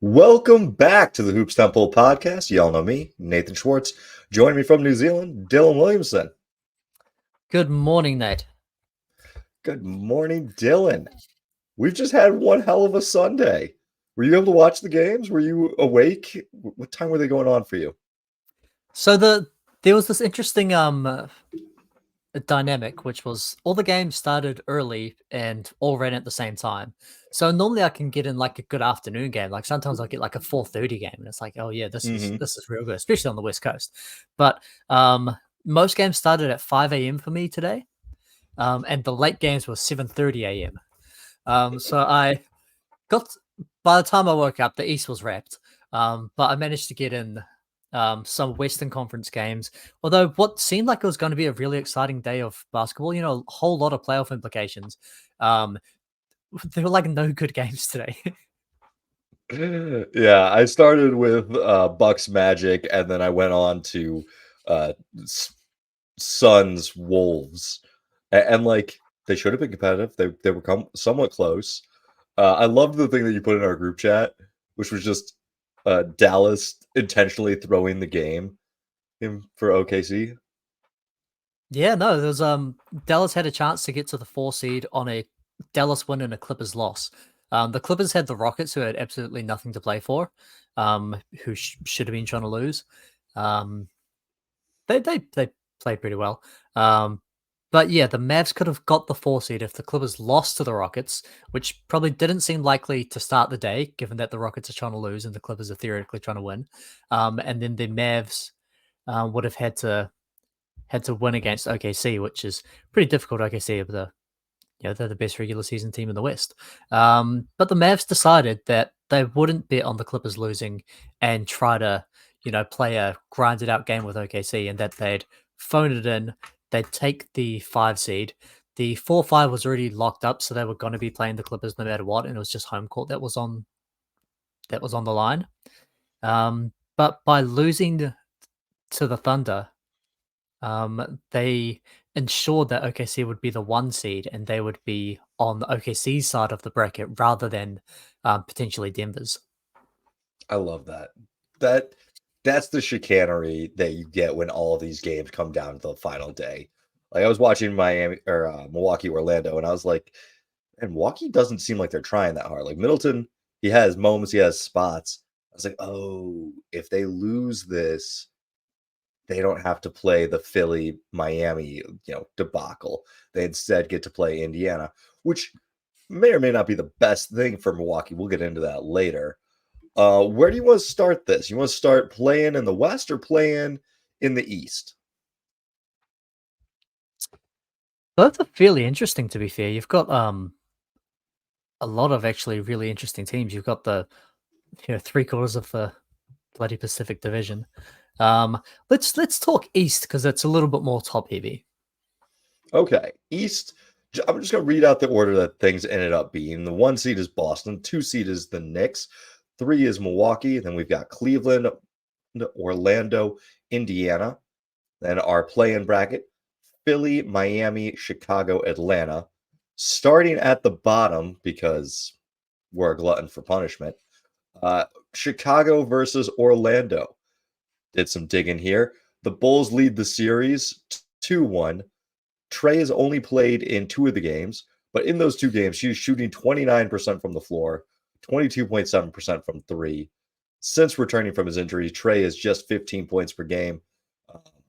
Welcome back to the Hoops Temple podcast. Y'all know me, Nathan Schwartz. Joining me from New Zealand, Dylan Williamson. Good morning, Nate. Good morning, Dylan. We've just had one hell of a Sunday. Were you able to watch the games? Were you awake? What time were they going on for you? So there was this interesting dynamic, which was all the games started early and all ran at the same time. So normally I can get in like a good afternoon game. Like sometimes I'll get like a 4:30 game, and it's like, oh yeah, this is real good, especially on the West Coast. But most games started at 5 a.m. for me today, and the late games were 7:30 a.m. So I got by the time I woke up, the East was wrapped. But I managed to get in some Western Conference games. Although what seemed like it was going to be a really exciting day of basketball, a whole lot of playoff implications. There were like no good games today. Yeah, I started with Bucks Magic, and then I went on to uh, Suns Wolves, and like they should have been competitive. They were somewhat close. I loved the thing that you put in our group chat, which was just Dallas intentionally throwing the game in for OKC. Yeah, no, there's Dallas had a chance to get to the 4 seed on a Dallas win and a Clippers loss. The Clippers had the Rockets, who had absolutely nothing to play for, who should have been trying to lose. Um, they played pretty well. But yeah, the Mavs could have got the 4 seed if the Clippers lost to the Rockets, which probably didn't seem likely to start the day, given that the Rockets are trying to lose and the Clippers are theoretically trying to win. And then the Mavs would have had to win against OKC, which is pretty difficult. OKC, they're the best regular season team in the West. But the Mavs decided that they wouldn't bet on the Clippers losing and try to, play a grinded out game with OKC, and that they'd phone it in. They'd take the 5 seed. The 4-5 was already locked up, so they were going to be playing the Clippers no matter what, and it was just home court that was on the line. But by losing to the Thunder, they ensured that OKC would be the 1 seed and they would be on the OKC side of the bracket rather than potentially Denver's. I love that. That's the chicanery that you get when all of these games come down to the final day. Like I was watching Miami or Milwaukee Orlando, and I was like, and Milwaukee doesn't seem like they're trying that hard. Like Middleton, he has moments, he has spots. I was like, oh, if they lose this, they don't have to play the Philly Miami, debacle. They instead get to play Indiana, which may or may not be the best thing for Milwaukee. We'll get into that later. Where do you want to start this? You want to start playing in the West or playing in the East? Both are fairly interesting, to be fair. You've got a lot of actually really interesting teams. You've got the 3/4 of the bloody Pacific Division. Let's talk East because it's a little bit more top heavy. Okay, East. I'm just going to read out the order that things ended up being. The 1 seed is Boston, 2 seed is the Knicks, 3 is Milwaukee. Then we've got Cleveland, Orlando, Indiana. Then our play-in bracket: Philly, Miami, Chicago, Atlanta. Starting at the bottom because we're a glutton for punishment. Chicago versus Orlando. Did some digging here. The Bulls lead the series 2-1. Trey has only played in 2 of the games, but in those 2 games, she's shooting 29% from the floor, 22.7% from 3. Since returning from his injury, Trey is just 15 points per game,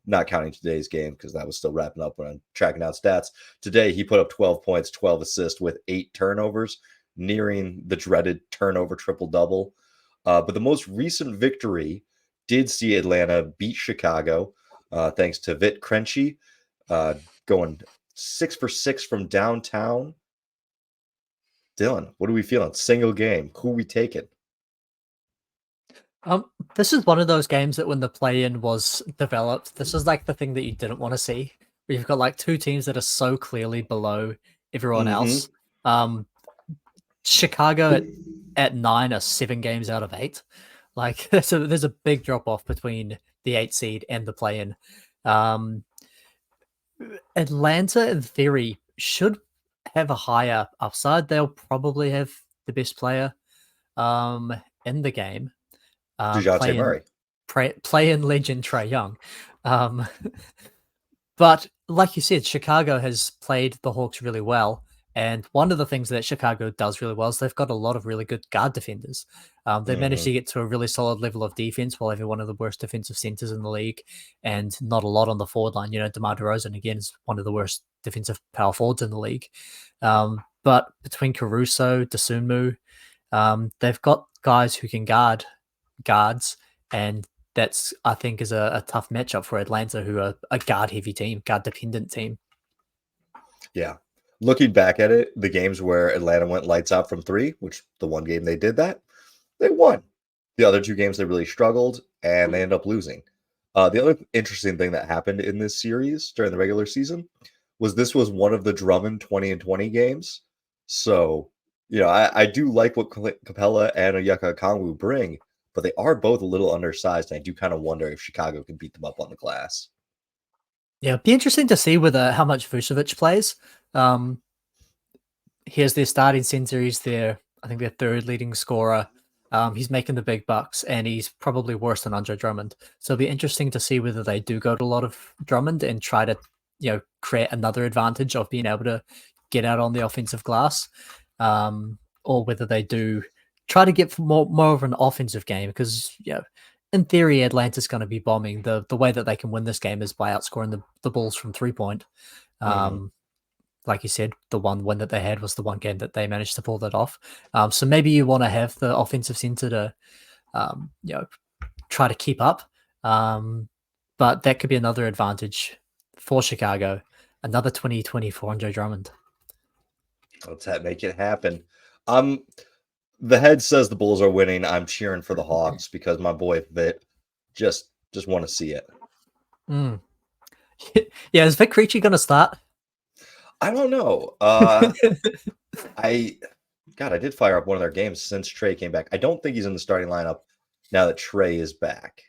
not counting today's game because that was still wrapping up when I'm tracking out stats. Today, he put up 12 points, 12 assists with 8 turnovers, nearing the dreaded turnover triple-double. But the most recent victory did see Atlanta beat Chicago thanks to Vit Krejci, going 6 for 6 from downtown. Dylan, what are we feeling? Single game. Who are we taking? This is one of those games that when the play-in was developed, this is like the thing that you didn't want to see. Where you've got like 2 teams that are so clearly below everyone else. Chicago at 9 are 7 games out of 8. Like there's a big drop off between the 8 seed and the play-in. Atlanta, in theory, should have a higher upside. They'll probably have the best player in the game, DeJounte Murray. playing legend Trae Young. Um, but like you said, Chicago has played the Hawks really well. And one of the things that Chicago does really well is they've got a lot of really good guard defenders. They managed Mhm. to get to a really solid level of defense while having one of the worst defensive centers in the league and not a lot on the forward line. DeMar DeRozan, again, is one of the worst defensive power forwards in the league. But between Caruso, Dosunmu, they've got guys who can guard guards, and that's, I think, is a tough matchup for Atlanta, who are a guard-heavy team, guard-dependent team. Yeah. Looking back at it, the games where Atlanta went lights out from three, which the one game they did that, they won. The other two games they really struggled and they ended up losing. The other interesting thing that happened in this series during the regular season was this was one of the Drummond 20 and 20 games. So, I do like what Capella and Onyeka Okongwu bring, but they are both a little undersized. And I do kind of wonder if Chicago can beat them up on the glass. Yeah, it'd be interesting to see how much Vucevic plays. Here's their starting center. He's I think their third leading scorer. He's making the big bucks, and he's probably worse than Andre Drummond. So it'll be interesting to see whether they do go to a lot of Drummond and try to, create another advantage of being able to get out on the offensive glass, or whether they do try to get more of an offensive game. Because in theory, Atlanta's going to be bombing. The way that they can win this game is by outscoring the Bulls from 3-point. Like you said, the one win that they had was the one game that they managed to pull that off. So maybe you want to have the offensive center to, try to keep up. But that could be another advantage for Chicago. Another 2020 for Andre Drummond. Let's make it happen. The head says the Bulls are winning. I'm cheering for the Hawks because my boy Vit just want to see it. Yeah, is Vic Krejci going to start? I don't know. I did fire up one of their games since Trae came back. I don't think he's in the starting lineup now that Trae is back.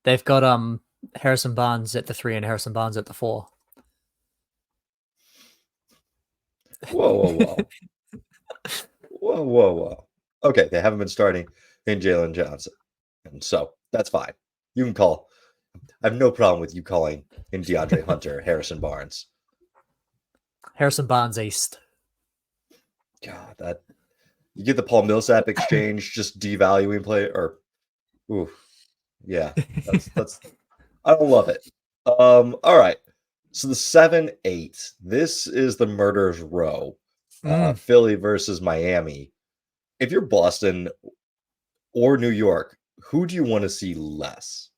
They've got Harrison Barnes at the 3 and Harrison Barnes at the 4. Whoa. Whoa. Okay, they haven't been starting in Jalen Johnson. And so that's fine. You can call. I have no problem with you calling in DeAndre Hunter, Harrison Barnes. Harrison Barnes East. God, that you get the Paul Millsap exchange, just devaluing play, or yeah, that's I don't love it. All right. So the 7-8. This is the murderer's row. Philly versus Miami. If you're Boston or New York, who do you want to see less?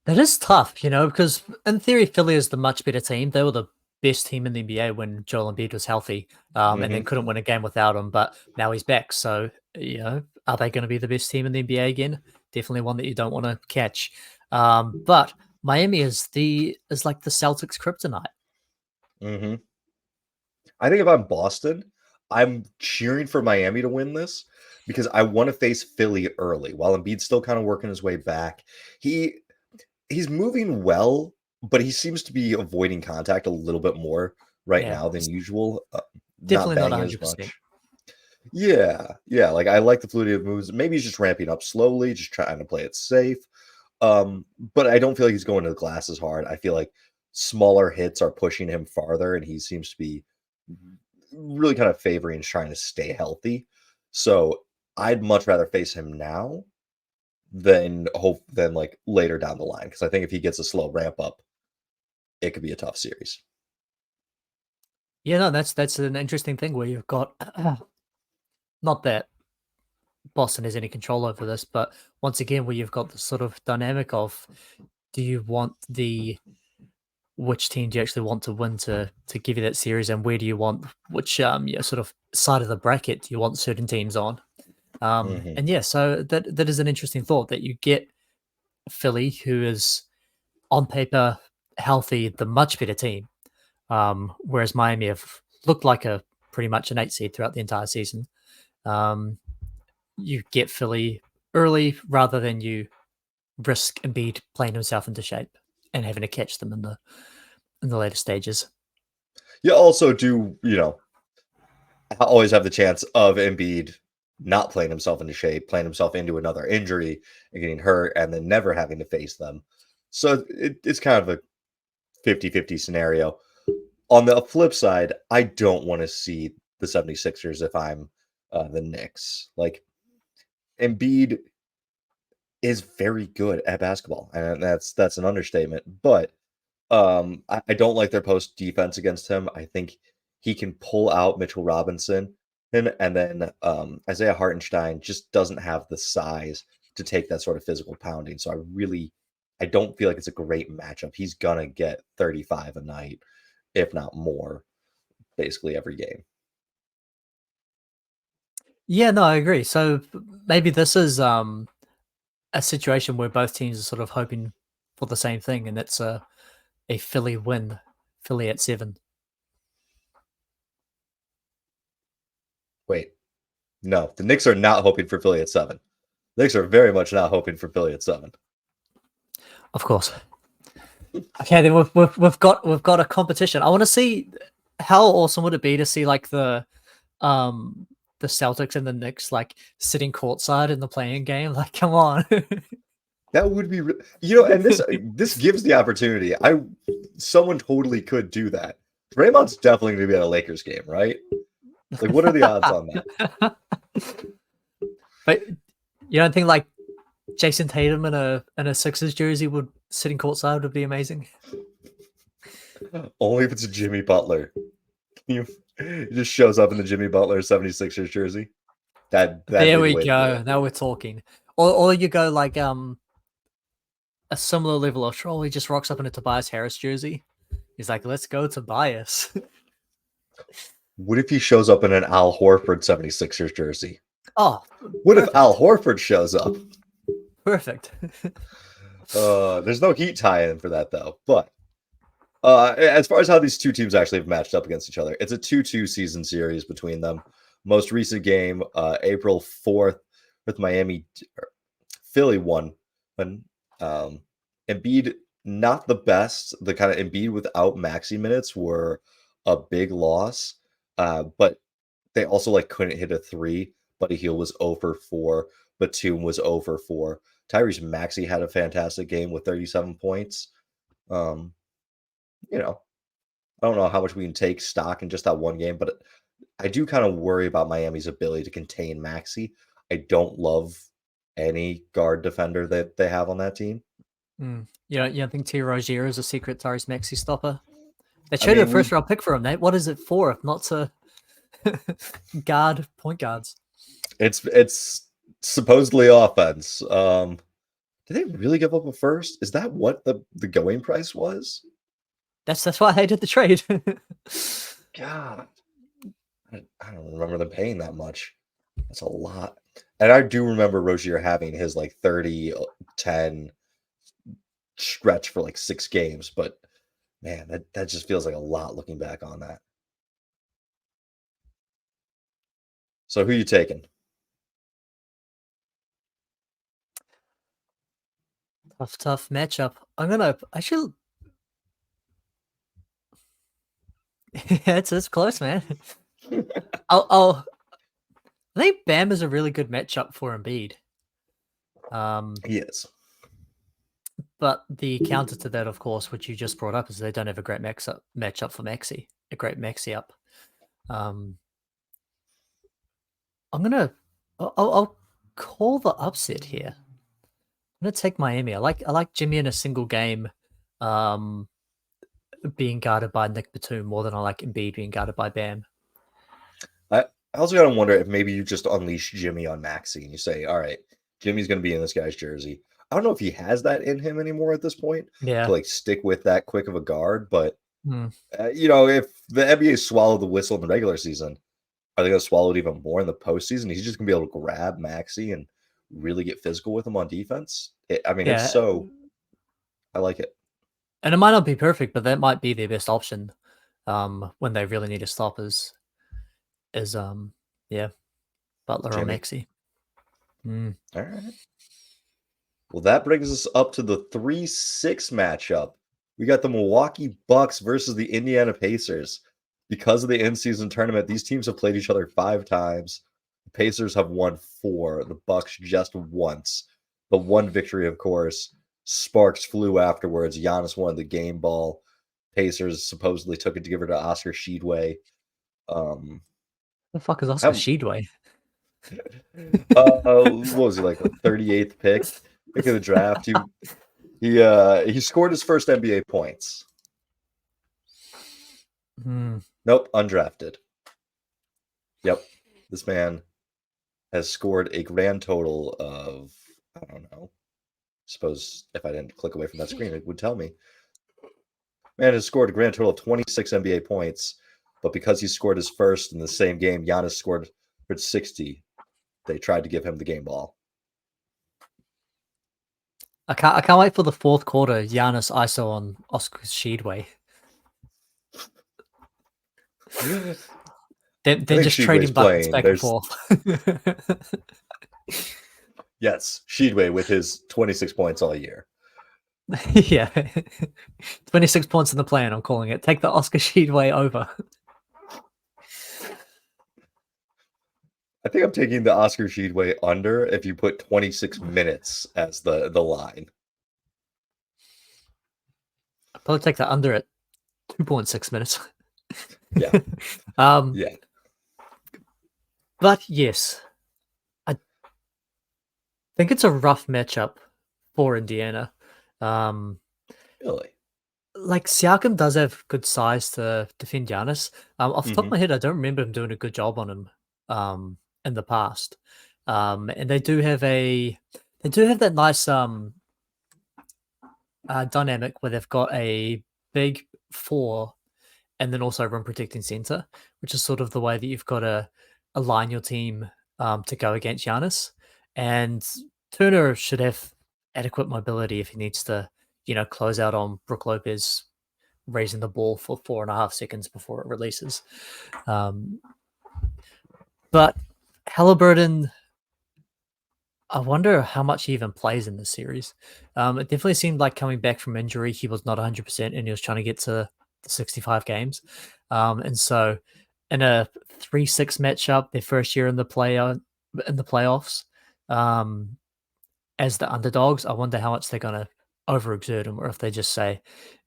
That is tough, because in theory, Philly is the much better team. They were the best team in the NBA when Joel Embiid was healthy, and then couldn't win a game without him. But now he's back. So, are they going to be the best team in the NBA again? Definitely one that you don't want to catch. But Miami is like the Celtics kryptonite. I think if I'm Boston, I'm cheering for Miami to win this because I want to face Philly early while Embiid's still kind of working his way back. He's moving well, but he seems to be avoiding contact a little bit more now than usual. Definitely not banging 100%. as much. Yeah. Like I like the fluidity of moves. Maybe he's just ramping up slowly, just trying to play it safe. But I don't feel like he's going to the glass as hard. I feel like smaller hits are pushing him farther, and he seems to be really kind of favoring trying to stay healthy. So I'd much rather face him now than like later down the line, because I think if he gets a slow ramp up, it could be a tough series. Yeah, no, that's an interesting thing where you've got not that Boston has any control over this, but once again, where you've got the sort of dynamic of, do you want which team do you actually want to win to give you that series, and where do you want which sort of side of the bracket do you want certain teams on? And yeah, so that is an interesting thought, that you get Philly, who is on paper healthy, the much better team, whereas Miami have looked like a pretty much an 8 seed throughout the entire season. You get Philly early rather than you risk Embiid playing himself into shape and having to catch them in the later stages. You also do, always have the chance of Embiid not playing himself into shape, playing himself into another injury and getting hurt, and then never having to face them. So it's kind of a 50-50 scenario. On the flip side, I don't want to see the 76ers if I'm the Knicks. Like, Embiid is very good at basketball, and that's an understatement. But I don't like their post defense against him. I think he can pull out Mitchell Robinson, and then Isaiah Hartenstein just doesn't have the size to take that sort of physical pounding. So I don't feel like it's a great matchup. He's gonna get 35 a night, if not more, basically every game. Yeah, no, I agree. So maybe this is a situation where both teams are sort of hoping for the same thing, and it's a Philly win, Philly at 7. Wait, no, the Knicks are not hoping for Philly at 7. The Knicks are very much not hoping for Philly at 7. Of course. Okay, then we've got a competition. I want to see how awesome would it be to see like the Celtics and the Knicks like sitting courtside in the playing game. Like, come on. That would be, and this gives the opportunity. Someone totally could do that. Draymond's definitely going to be at a Lakers game, right? Like, what are the odds on that? But you don't think like Jason Tatum in a Sixers jersey would sitting courtside would be amazing? Only if it's a Jimmy Butler. He just shows up in the Jimmy Butler 76ers jersey. That'd be There the we way to do go. it. Now we're talking. Or you go like a similar level of troll. He just rocks up in a Tobias Harris jersey. He's like, let's go Tobias. What if he shows up in an Al Horford 76ers jersey? Oh, What if perfect. Al Horford shows up? Perfect. There's no Heat tie-in for that, though. But as far as how these two teams actually have matched up against each other, it's a 2-2 season series between them. Most recent game, April 4th, with Miami. Philly won. When Embiid, not the best. The kind of Embiid without maxi minutes were a big loss. But they also like couldn't hit a three. Buddy Hield was 0 for 4. Batum was 0 for 4. Tyrese Maxey had a fantastic game with 37 points. Um, I don't know how much we can take stock in just that one game, but I do kind of worry about Miami's ability to contain Maxey. I don't love any guard defender that they have on that team. You don't think T. Rozier is a secret Tyrese Maxey stopper? They I traded a mean, first round pick for him, Nate. What is it for if not to guard point guards? it's supposedly offense. Did they really give up a first? Is that what the going price was? That's why they did the trade. God, I don't remember them paying that much. That's a lot. And I do remember Rozier having his like 30-10 stretch for like 6 games, but man, that just feels like a lot looking back on that. So who you taking? Tough matchup. I'm gonna actually. It's close, man. I think Bam is a really good matchup for Embiid. He is. But the counter to that, of course, which you just brought up, is they don't have a great matchup for Maxi, a great Maxi up. I'll call the upset here. I'm gonna take Miami. I like Jimmy in a single game, being guarded by Nick Batum more than I like Embiid being guarded by Bam. I also gotta wonder if maybe you just unleash Jimmy on Maxey and you say, all right, Jimmy's gonna be in this guy's jersey. I don't know if he has that in him anymore at this point Yeah. to like stick with that quick of a guard, but Hmm. if the NBA swallowed the whistle in the regular season, are they going to swallow it even more in the postseason? He's just going to be able to grab Maxey and really get physical with him on defense. If Yeah. so, I like it. And it might not be perfect, but that might be their best option when they really need a stop is yeah, Butler or Jimmy. Maxey. All right. Well, that brings us up to the 3-6 matchup. We got the Milwaukee Bucks versus the Indiana Pacers. Because of the in-season tournament, these teams have played each other 5 times. The Pacers have won 4. The Bucks just once. The one victory, of course, Sparks flew afterwards. Giannis won the game ball. Pacers supposedly took it to give her to Oscar Sheedway. The fuck is Oscar How- Sheedway? what was he, like the 38th pick of the draft? He scored his first NBA points. Nope, undrafted. Yep, this man has scored a grand total of, I don't know. Suppose if I didn't click away from that screen, it would tell me. Man has scored a grand total of 26 NBA points, but because he scored his first in the same game, Giannis scored for 60. They tried to give him the game ball. I can't wait for the fourth quarter. Giannis ISO on Oscar Sheedway. They're just trading buckets back and forth. Yes, Sheedway with his 26 points all year. Yeah, 26 points in the plan. I'm calling it. Take the Oscar Sheedway over. I think I'm taking the Oscar Sheedway under if you put 26 minutes as the line. I'll probably take that under at 2.6 minutes. Yeah. Yeah. But yes, I think it's a rough matchup for Indiana. Really? Like Siakam does have good size to defend Giannis. Off the top of my head, I don't remember him doing a good job on him in the past. And they do have that nice dynamic where they've got a big 4 and then also rim protecting center, which is sort of the way that you've got to align your team to go against Giannis. And Turner should have adequate mobility if he needs to, close out on Brook Lopez raising the ball for 4.5 seconds before it releases. But Halliburton, I wonder how much he even plays in this series. It definitely seemed like coming back from injury, he was not 100% and he was trying to get to the 65 games. And so in a 3-6 matchup, their first year in the playoffs, as the underdogs, I wonder how much they're going to overexert him, or if they just say,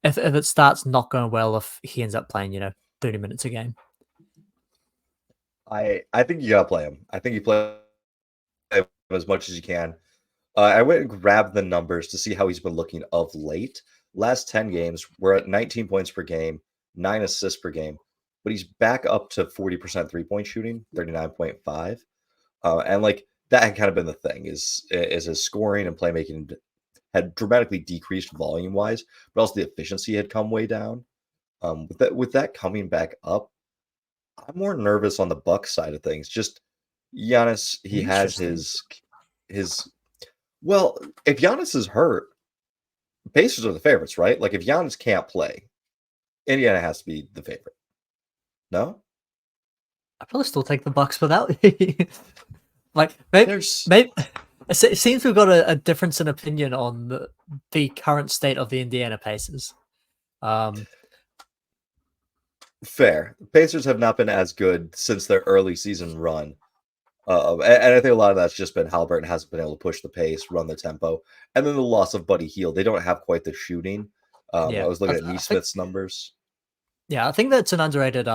if it starts not going well, if he ends up playing, 30 minutes a game. I think you gotta play him. I think you play him as much as you can. I went and grabbed the numbers to see how he's been looking of late. Last 10 games, we're at 19 points per game, 9 assists per game, but he's back up to 40% 3-point shooting, 39.5. And like that had kind of been the thing is his scoring and playmaking had dramatically decreased volume wise, but also the efficiency had come way down. With that coming back up, I'm more nervous on the Bucks side of things. Just Giannis, he has his well, if Giannis is hurt, Pacers are the favorites, right? Like if Giannis can't play, Indiana has to be the favorite. No? I'd probably still take the Bucks without. Like maybe it seems we've got a difference in opinion on the current state of the Indiana Pacers. Fair. Pacers have not been as good since their early season run. And I think a lot of that's just been Halliburton hasn't been able to push the pace, run the tempo, and then the loss of Buddy Hield. They don't have quite the shooting. I was looking at Neesmith's numbers. Yeah, I think that's an underrated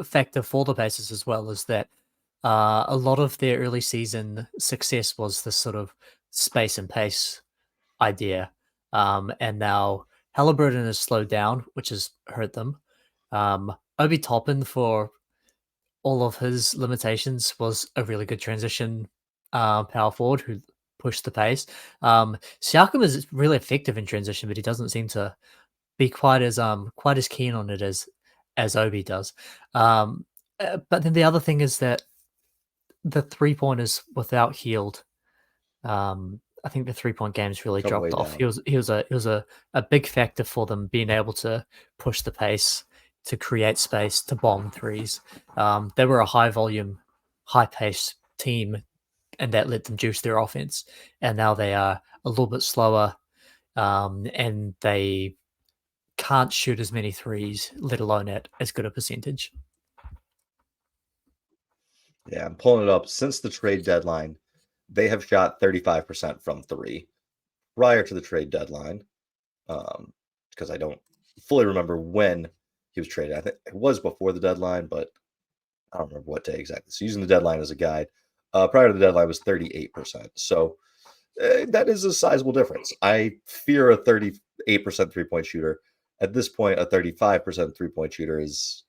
factor for the Pacers as well, is that a lot of their early season success was this sort of space and pace idea. And now Halliburton has slowed down, which has hurt them. Obi Toppin, for all of his limitations, was a really good transition power forward who pushed the pace. Siakam is really effective in transition, but he doesn't seem to be quite as keen on it as Obi does. But then the other thing is that the 3-pointers without Hield, I think the 3-point game's really dropped off. He was a big factor for them being able to push the pace, to create space, to bomb threes. They were a high volume, high pace team, and that let them juice their offense. And now they are a little bit slower, and they can't shoot as many threes, let alone at as good a percentage. Yeah, I'm pulling it up. Since the trade deadline, they have shot 35% from three. Prior to the trade deadline, because I don't fully remember when he was traded. I think it was before the deadline, but I don't remember what day exactly. So using the deadline as a guide, prior to the deadline was 38%. So that is a sizable difference. I fear a 38% three-point shooter. At this point, a 35% three-point shooter is,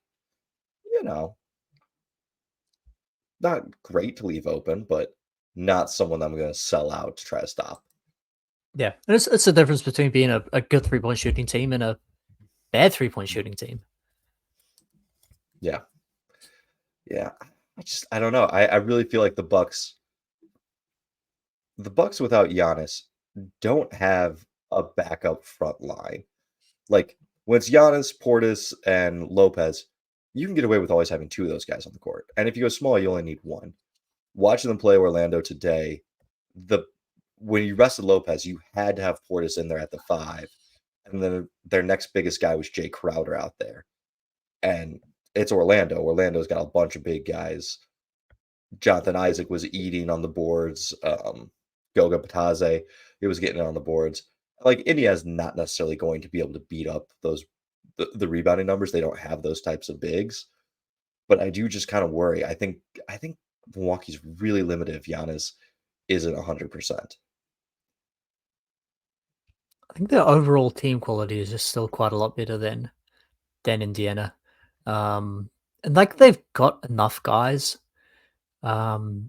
not great to leave open, but not someone I'm going to sell out to try to stop. Yeah, and it's the difference between being a good 3-point shooting team and a bad 3-point shooting team. Yeah. I don't know. I really feel like the Bucks without Giannis don't have a backup front line. Like when it's Giannis, Portis, and Lopez, you can get away with always having two of those guys on the court. And if you go small, you only need one. Watching them play Orlando today, when you rested Lopez, you had to have Portis in there at the 5. And then their next biggest guy was Jay Crowder out there. And it's Orlando. Orlando's got a bunch of big guys. Jonathan Isaac was eating on the boards. Goga Batadze, he was getting on the boards. Like Indiana's not necessarily going to be able to beat up the rebounding numbers. They don't have those types of bigs. But I do just kind of worry. I think Milwaukee's really limited if Giannis isn't 100%. I think their overall team quality is just still quite a lot better than Indiana. And like they've got enough guys to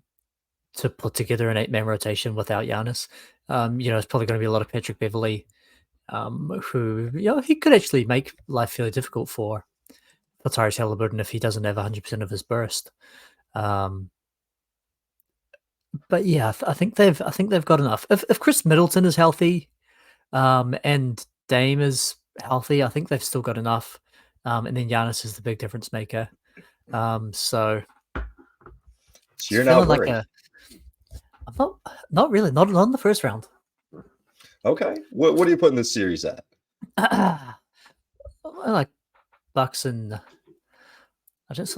put together an 8-man rotation without Giannis. It's probably going to be a lot of Patrick Beverley, who he could actually make life fairly difficult for Tyrese Halliburton if he doesn't have 100% of his burst. But yeah, I think they've got enough. If Chris Middleton is healthy, and Dame is healthy, I think they've still got enough. And then Giannis is the big difference maker. So you're not like worried. I'm not really, not in the first round. Okay. What are you putting this series at? I like Bucks and I don't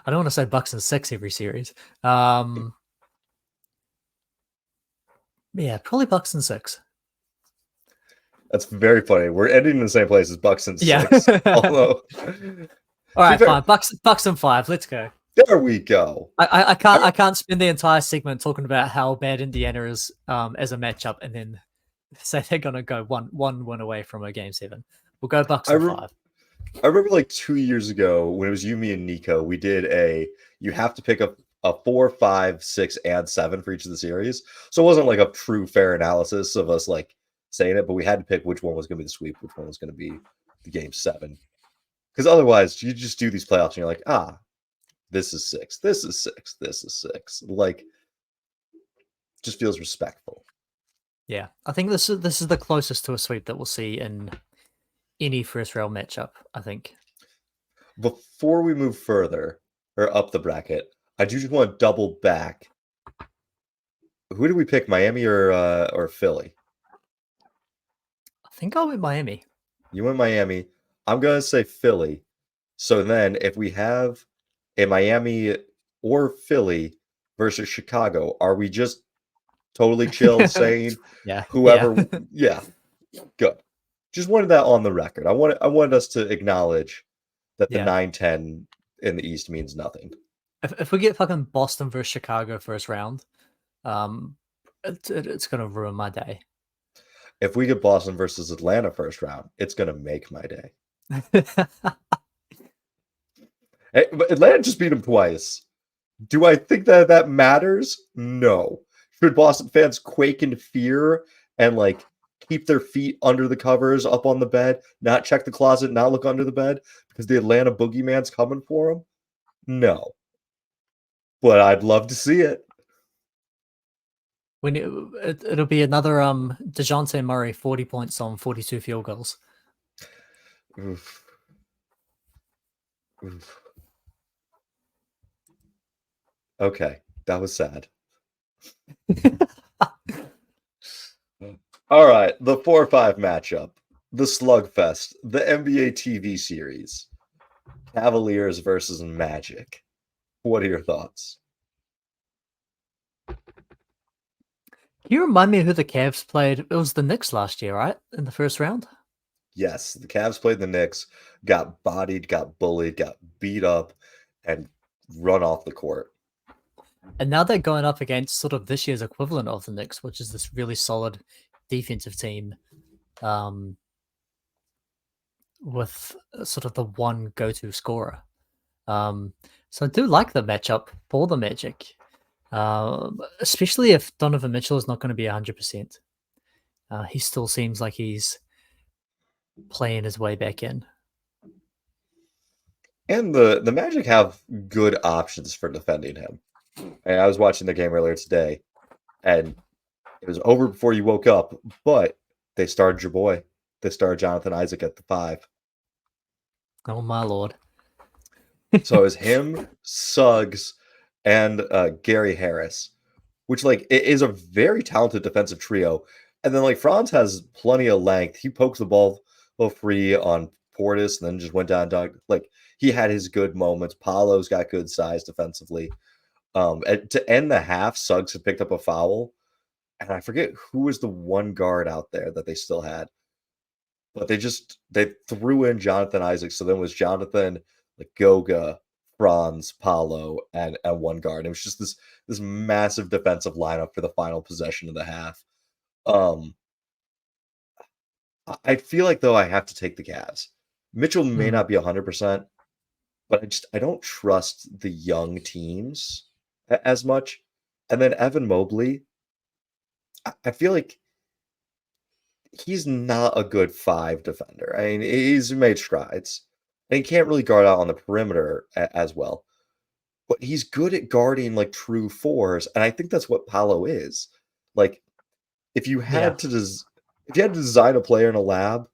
want to say Bucks and 6 every series. Yeah, probably Bucks and 6. That's very funny. We're ending in the same place as Bucks and 6. Yeah. Although, all right, fine. Bucks and 5. Let's go. There we go. I can't spend the entire segment talking about how bad Indiana is as a matchup and then say they're gonna go one win away from a game 7. We'll go Bucks and 5. I remember like 2 years ago when it was you, me, and Nico, we did you have to pick a 4, 5, 6, and 7 for each of the series. So it wasn't like a true fair analysis of us like saying it, but we had to pick which one was going to be the sweep, which one was going to be the game 7. Because otherwise, you just do these playoffs and you're like, this is 6, this is 6, this is 6. Like, just feels respectful. Yeah, I think this is the closest to a sweep that we'll see in any first round matchup, I think. Before we move further or up the bracket, I do just want to double back. Who do we pick, Miami or Philly? I think I went Miami. You went Miami. I'm going to say Philly. So then if we have a Miami or Philly versus Chicago, are we just totally chill saying whoever? Yeah, good. Just wanted that on the record. I wanted us to acknowledge that the 9-10 in the East means nothing. If we get fucking Boston versus Chicago first round, it's gonna ruin my day. If we get Boston versus Atlanta first round, it's gonna make my day. Hey, but Atlanta just beat them twice. Do I think that matters? No. Should Boston fans quake in fear and like keep their feet under the covers, up on the bed, not check the closet, not look under the bed because the Atlanta boogeyman's coming for them? No. But I'd love to see it. It'll be another DeJounte Murray 40 points on 42 field goals. Oof. Oof. Okay, that was sad. All right, the 4-5 matchup. the slugfest, the NBA TV series, Cavaliers versus Magic. What are your thoughts? Can you remind me who the Cavs played? It was the Knicks last year, right? In the first round? Yes, the Cavs played the Knicks, got bodied, got bullied, got beat up, and run off the court. And now they're going up against sort of this year's equivalent of the Knicks, which is this really solid defensive team with sort of the one go-to scorer. So I do like the matchup for the Magic, especially if Donovan Mitchell is not going to be 100%. He still seems like he's playing his way back in. And the Magic have good options for defending him. And I was watching the game earlier today, and it was over before you woke up, but they started your boy. They started Jonathan Isaac at the 5. Oh my lord. So it was him, Suggs, and Gary Harris, which like it is a very talented defensive trio. And then like Franz has plenty of length. He pokes the ball free on Portis and then just went down. Like he had his good moments. Paolo's got good size defensively. To end the half, Suggs had picked up a foul, and I forget who was the one guard out there that they still had. But they threw in Jonathan Isaac. So then it was Jonathan, like Goga, Franz, Paolo, and one guard. It was just this massive defensive lineup for the final possession of the half. I feel like though I have to take the Cavs. Mitchell may not be 100%, but I don't trust the young teams as much. And then Evan Mobley, I feel like he's not a good 5 defender. I mean, he's made strides, and he can't really guard out on the perimeter as well. But he's good at guarding like true 4s, and I think that's what Paolo is. Like, if you had to design a player in a lab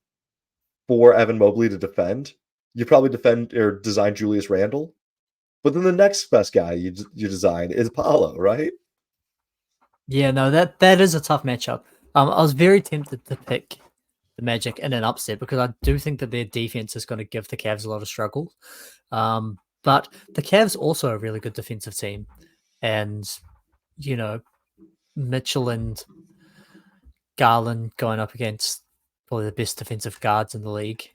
for Evan Mobley to defend, you probably defend or design Julius Randle. But then the next best guy you design is Paolo, right? Yeah, no, that is a tough matchup. I was very tempted to pick the Magic in an upset because I do think that their defense is going to give the Cavs a lot of struggle. But the Cavs also a really good defensive team, and you know Mitchell and Garland going up against probably the best defensive guards in the league,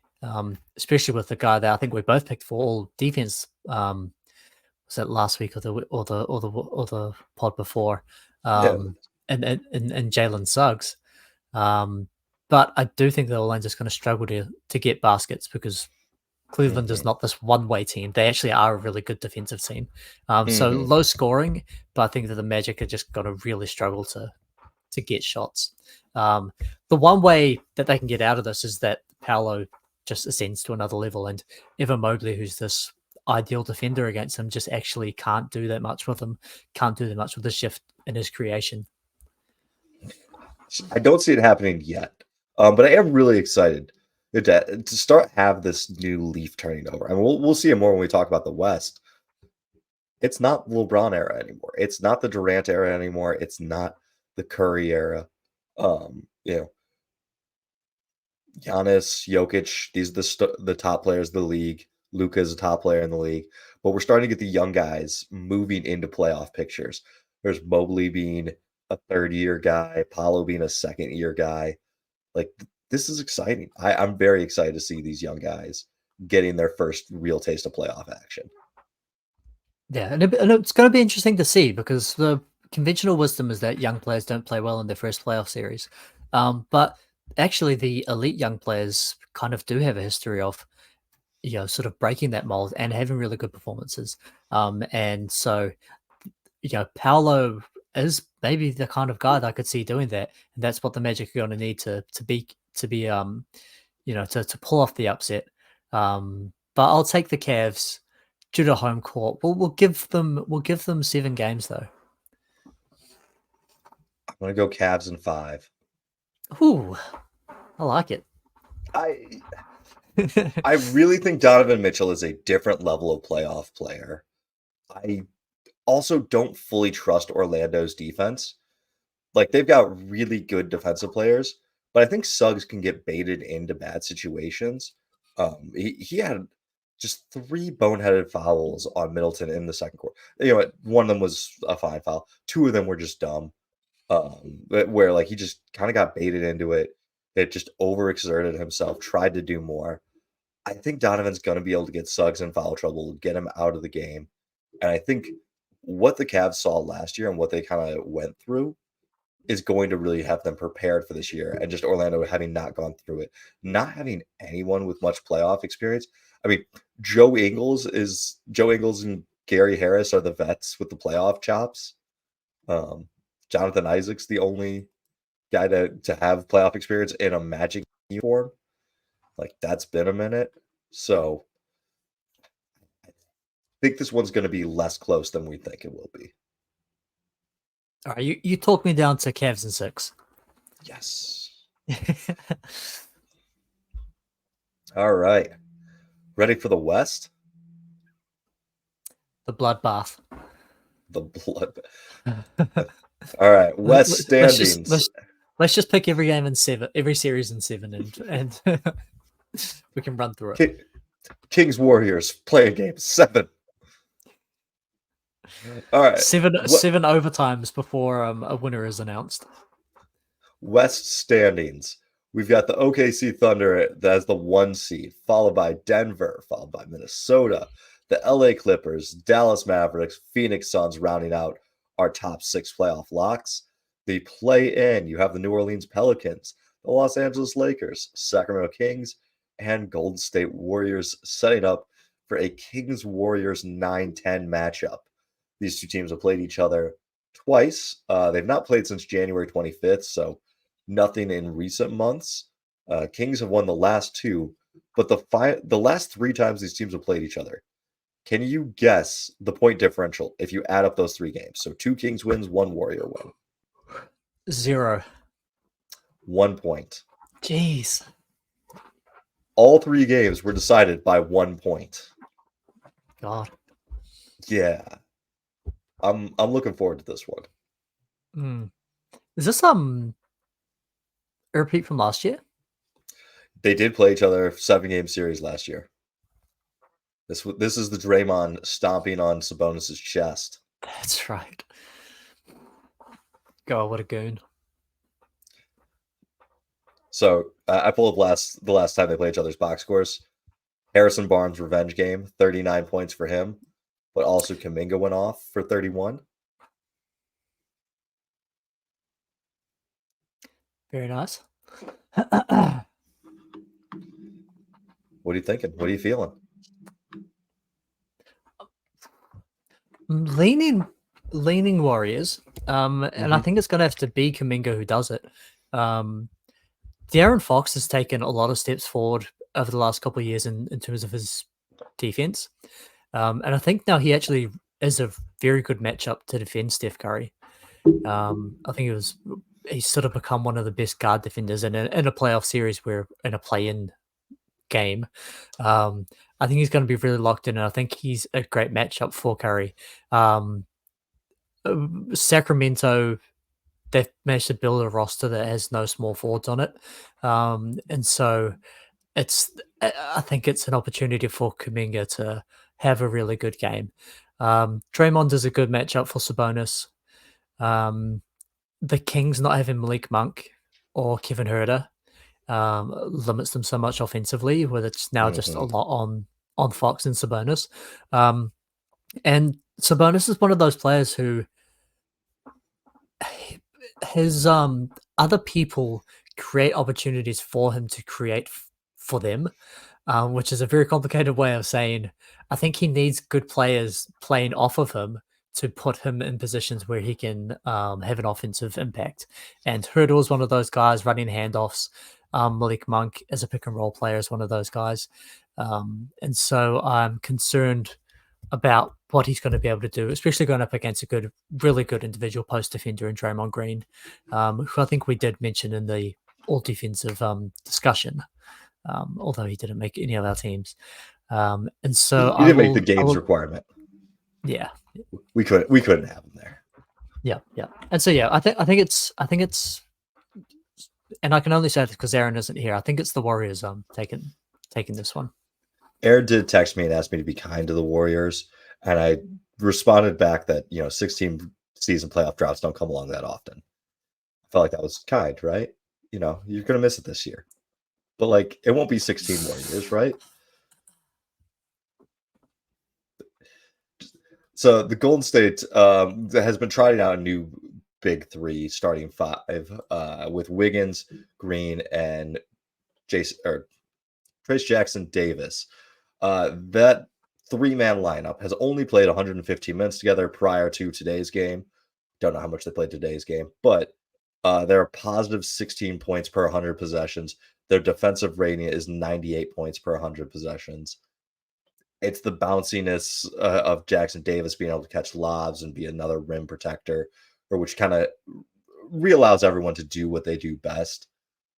especially with the guy that I think we both picked for all defense. Was that last week or the pod before? And Jalen Suggs. But I do think the Orlando's just going to struggle to get baskets because Cleveland is not this one-way team. They actually are a really good defensive team. So low scoring, but I think that the Magic are just going to really struggle to get shots. The one way that they can get out of this is that Paolo just ascends to another level, and Evan Mobley, who's this ideal defender against him, just actually can't do that much with him, can't do that much with the shift in his creation. I don't see it happening yet, but I am really excited to start have this new leaf turning over. I mean, we'll see it more when we talk about the West. It's not the LeBron era anymore. It's not the Durant era anymore. It's not the Curry era. Giannis, Jokic, these are the top players of the league. Luka is a top player in the league, but we're starting to get the young guys moving into playoff pictures. There's Mobley being a 3rd-year guy, Paolo being a 2nd-year guy. Like, this is exciting. I'm very excited to see these young guys getting their first real taste of playoff action. Yeah, and it's going to be interesting to see because the conventional wisdom is that young players don't play well in their first playoff series. But actually, the elite young players kind of do have a history of, sort of breaking that mold and having really good performances. And so, Paolo is maybe the kind of guy that I could see doing that, and that's what the Magic are going to need to pull off the upset. But I'll take the Cavs due to home court. We'll give them 7 games though. I'm gonna go Cavs in 5. Ooh, I like it. I really think Donovan Mitchell is a different level of playoff player. I also don't fully trust Orlando's defense. Like, they've got really good defensive players, but I think Suggs can get baited into bad situations. He had just 3 boneheaded fouls on Middleton in the second quarter. One of them was a fine foul. 2 of them were just dumb. Where like he just kind of got baited into it. It just overexerted himself, tried to do more. I think Donovan's going to be able to get Suggs in foul trouble, get him out of the game. And I think what the Cavs saw last year and what they kind of went through is going to really have them prepared for this year. And just Orlando having not gone through it, not having anyone with much playoff experience. I mean, Joe Ingles and Gary Harris are the vets with the playoff chops. Jonathan Isaac's the only guy to have playoff experience in a Magic uniform. Like, that's been a minute. So I think this one's going to be less close than we think it will be. All right, you talked me down to Cavs in 6. Yes. All right. Ready for the West? The bloodbath. The blood. All right. West standings. Let's just pick every game in 7, every series in 7, and we can run through it. Kings Warriors playing game 7. All right. 7 overtimes before a winner is announced. West standings. We've got the OKC Thunder as the 1 seed, followed by Denver, followed by Minnesota, the LA Clippers, Dallas Mavericks, Phoenix Suns rounding out our top 6 playoff locks. The play-in, you have the New Orleans Pelicans, the Los Angeles Lakers, Sacramento Kings, and Golden State Warriors setting up for a Kings-Warriors 9-10 matchup. These 2 teams have played each other twice. They've not played since January 25th, so nothing in recent months. Kings have won the last 2, but the last 3 times these teams have played each other, can you guess the point differential if you add up those 3 games? So 2 Kings wins, 1 Warrior win. 0. 1 point. Jeez. All 3 games were decided by 1 point. God. Yeah. I'm looking forward to this one. Is this a repeat from last year? They did play each other 7-game series last year. This is the Draymond stomping on Sabonis' chest. That's right. God, what a goon. So I pulled up the last time they played each other's box scores. Harrison Barnes revenge game, 39 points for him, but also Kuminga went off for 31. Very nice. What are you thinking? What are you feeling? Leaning Warriors. And I think it's going to have to be Kuminga who does it. De'Aaron Fox has taken a lot of steps forward over the last couple of years in terms of his defense. And I think now he actually is a very good matchup to defend Steph Curry. I think he's sort of become one of the best guard defenders in a playoff series where in a play-in game. I think he's going to be really locked in, and I think he's a great matchup for Curry. Sacramento, they've managed to build a roster that has no small forwards on it. And so I think it's an opportunity for Kuminga to have a really good game. Draymond is a good matchup for Sabonis. The Kings not having Malik Monk or Kevin Huerter limits them so much offensively, where it's now just a lot on Fox and Sabonis. And Sabonis is one of those players who his other people create opportunities for him to create for them, which is a very complicated way of saying I think he needs good players playing off of him to put him in positions where he can have an offensive impact. And Huerter is one of those guys running handoffs. Malik Monk as a pick and roll player is one of those guys. And so I'm concerned about what he's going to be able to do, especially going up against a really good individual post defender in Draymond Green, who I think we did mention in the all defensive discussion, although he didn't make any of our teams. And so he didn't make the games requirement. Yeah, we couldn't have him there. Yeah. And so I think it's and I can only say this because Aaron isn't here. I think it's the Warriors taking this one. Aaron did text me and ask me to be kind to the Warriors, and I responded back that 16 season playoff droughts don't come along that often. I felt like that was kind, right? You're gonna miss it this year, but like it won't be 16 more years, right? So the Golden State has been trying out a new big three starting five with Wiggins, Green, and Trace Jackson Davis. That three-man lineup has only played 115 minutes together prior to today's game. Don't know how much they played today's game, but they're a positive 16 points per 100 possessions. Their defensive rating is 98 points per 100 possessions. It's the bounciness of Jackson Davis being able to catch lobs and be another rim protector, or which kind of allows everyone to do what they do best.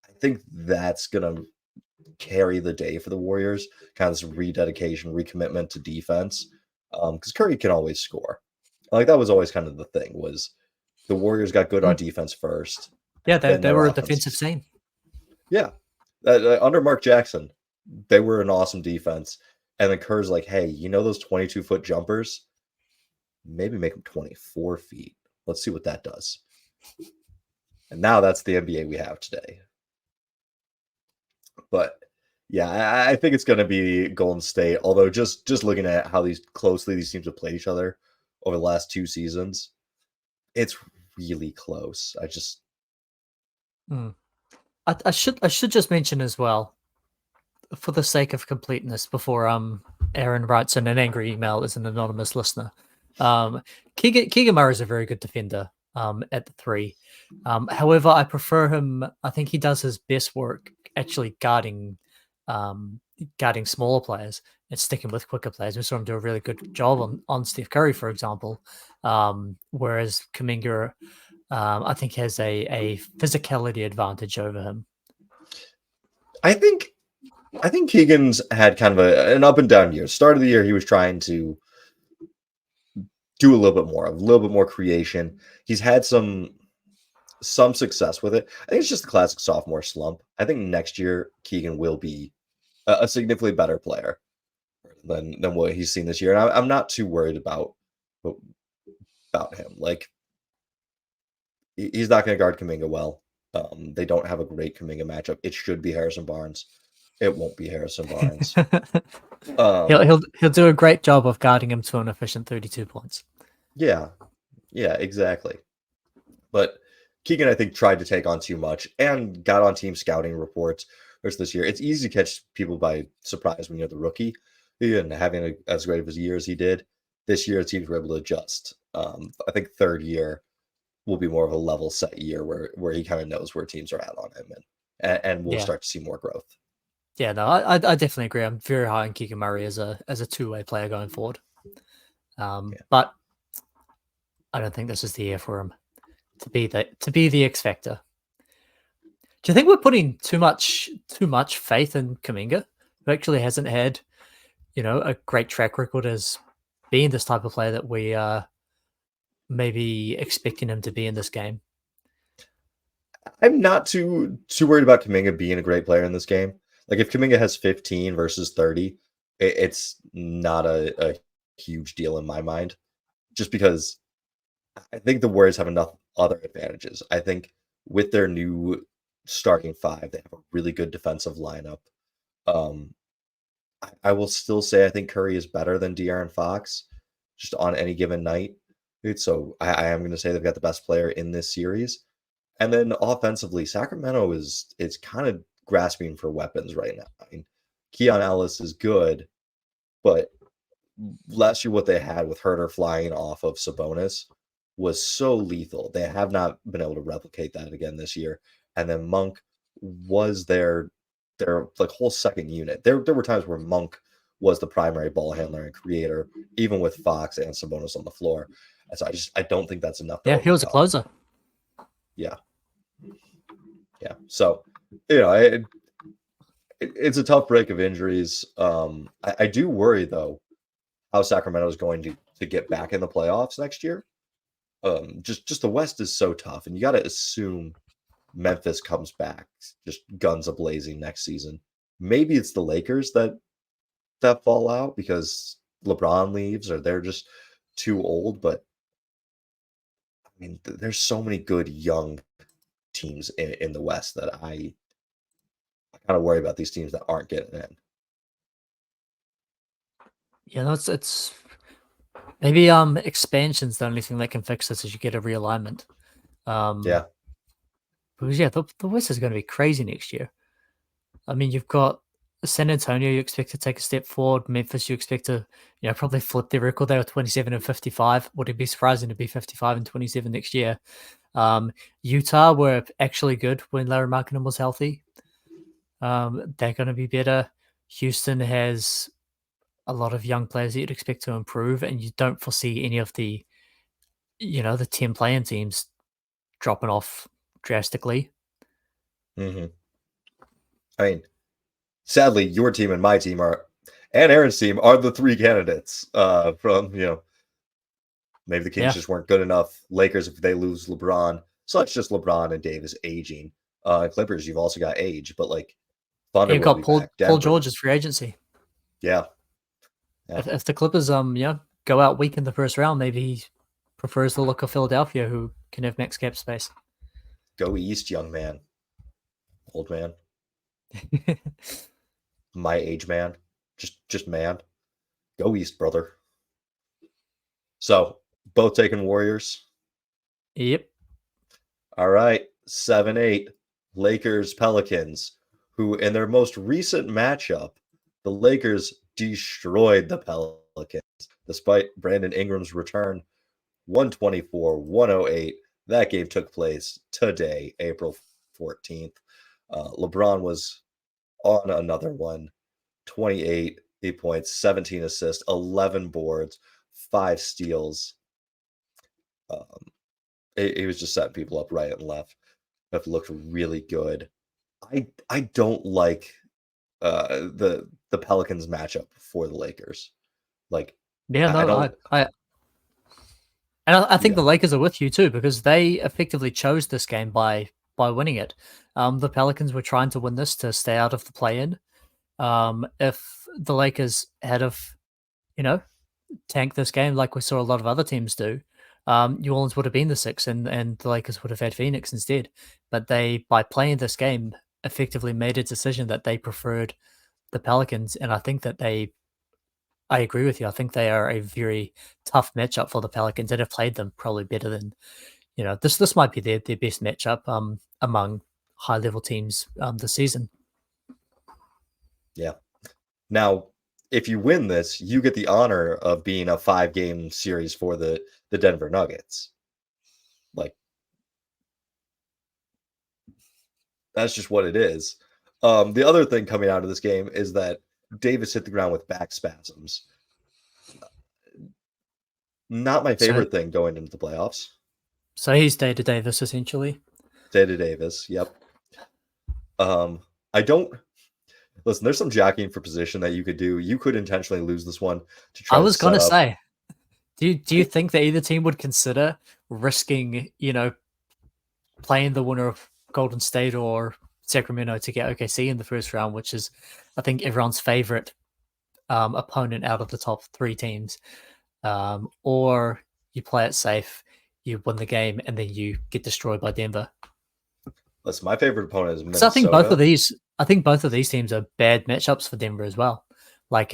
I think that's going to carry the day for the Warriors, kind of this rededication, recommitment to defense, because Curry can always score. Like that was always kind of the thing, was the Warriors got good on defense first. Yeah, they were a defensive team. Yeah. Under Mark Jackson, they were an awesome defense. And then Kerr's like, hey, those 22-foot jumpers? Maybe make them 24 feet. Let's see what that does. And now that's the NBA we have today. But yeah, I think it's going to be Golden State. Although just looking at how closely these teams have played each other over the last 2 seasons, it's really close. I should just mention as well, for the sake of completeness, before Aaron writes in an angry email as an anonymous listener, Keegan Murray is a very good defender at the 3. However, I prefer him. I think he does his best work actually guarding smaller players and sticking with quicker players. We saw him do a really good job on Steph Curry, for example. Whereas Kuminga, I think, has a physicality advantage over him. I think Keegan's had kind of an up and down year. Start of the year, he was trying to do a little bit more creation. He's had some success with it. I think it's just the classic sophomore slump. I think next year Keegan will be a significantly better player than what he's seen this year, and I'm not too worried about him. Like, he's not going to guard Kuminga well. They don't have a great Kuminga matchup. It should be Harrison Barnes. It won't be Harrison Barnes. He'll do a great job of guarding him to an efficient 32 points. Yeah, exactly. But Keegan, I think, tried to take on too much and got on team scouting reports this year. It's easy to catch people by surprise when you're the rookie and having as great of a year as he did. This year, teams were able to adjust. I think third year will be more of a level set year where he kind of knows where teams are at on him, and we'll start to see more growth. Yeah, no, I definitely agree. I'm very high on Keegan Murray as a 2-way player going forward. But I don't think this is the year for him to be the X factor. Do you think we're putting too much faith in Kuminga, who actually hasn't had, a great track record as being this type of player that we are maybe expecting him to be in this game? I'm not too worried about Kuminga being a great player in this game. Like, if Kuminga has 15 versus 30, it's not a huge deal in my mind, just because I think the Warriors have enough other advantages. I think with their new starting 5, they have a really good defensive lineup. I will still say I think Curry is better than De'Aaron Fox just on any given night. So I am going to say they've got the best player in this series. And then offensively, Sacramento is kind of grasping for weapons right now. I mean, Keon Ellis is good, but last year what they had with Herter flying off of Sabonis was so lethal. They have not been able to replicate that again this year. And then Monk was their like whole second unit. There were times where Monk was the primary ball handler and creator, even with Fox and Sabonis on the floor. And so I don't think that's enough. Yeah, he was a closer. Yeah. So, it's a tough break of injuries. I do worry though how Sacramento is going to get back in the playoffs next year. Just the West is so tough, and you got to assume Memphis comes back, just guns a-blazing next season. Maybe it's the Lakers that fall out because LeBron leaves or they're just too old. But I mean, there's so many good young teams in the West that I kind of worry about these teams that aren't getting in. Yeah, no, it's maybe expansion's the only thing that can fix this is you get a realignment. Yeah. Because the West is going to be crazy next year. I mean, you've got San Antonio, you expect to take a step forward. Memphis, you expect to, probably flip their record there with 27 and 55. Would it be surprising to be 55 and 27 next year? Utah were actually good when Larry Markkinen was healthy. They're going to be better. Houston has a lot of young players that you'd expect to improve, and you don't foresee any of the, the 10 playing teams dropping off drastically. I mean, sadly, your team and my team and Aaron's team are the three candidates from, maybe the Kings just weren't good enough. Lakers, if they lose LeBron, so it's just LeBron and Davis aging. Clippers, you've also got age, but like Thunder You've will got be Paul back. George's free agency. Yeah. If the Clippers go out weak in the first round, maybe he prefers the look of Philadelphia, who can have max cap space. Go East, young man. Old man. My age man. Just man. Go East, brother. So both taking Warriors. Yep. All right. 7-8. Lakers Pelicans, who in their most recent matchup, the Lakers destroyed the Pelicans despite Brandon Ingram's return. 124-108. That game took place today, April 14th. LeBron was on another one. 28 points, 17 assists, 11 boards, 5 steals. He was just setting people up right and left. It looked really good. I don't like the Pelicans matchup for the Lakers. Like, yeah, I no, don't. I think the Lakers are with you too, because they effectively chose this game by winning it. The Pelicans were trying to win this to stay out of the play-in. If the Lakers had tanked this game like we saw a lot of other teams do, New Orleans would have been the 6 and the Lakers would have had Phoenix instead. But they, by playing this game, effectively made a decision that they preferred the Pelicans, and I think that I agree with you. I think they are a very tough matchup for the Pelicans and have played them probably better than, this might be their best matchup among high level teams this season. Yeah. Now, if you win this, you get the honor of being a 5-game series for the Denver Nuggets. Like, that's just what it is. The other thing coming out of this game is that Davis hit the ground with back spasms. Not my favorite thing going into the playoffs. So he's Data Davis, essentially. Data Davis, yep. I don't... Listen, there's some jockeying for position that you could do. You could intentionally lose this one to try. I was going to say, do you think that either team would consider risking, playing the winner of Golden State or Sacramento to get OKC in the first round, which is, I think, everyone's favorite opponent out of the top 3 teams, or you play it safe, you win the game, and then you get destroyed by Denver? Listen, my favorite opponent is Minnesota. So I think both of these teams are bad matchups for Denver as well. Like,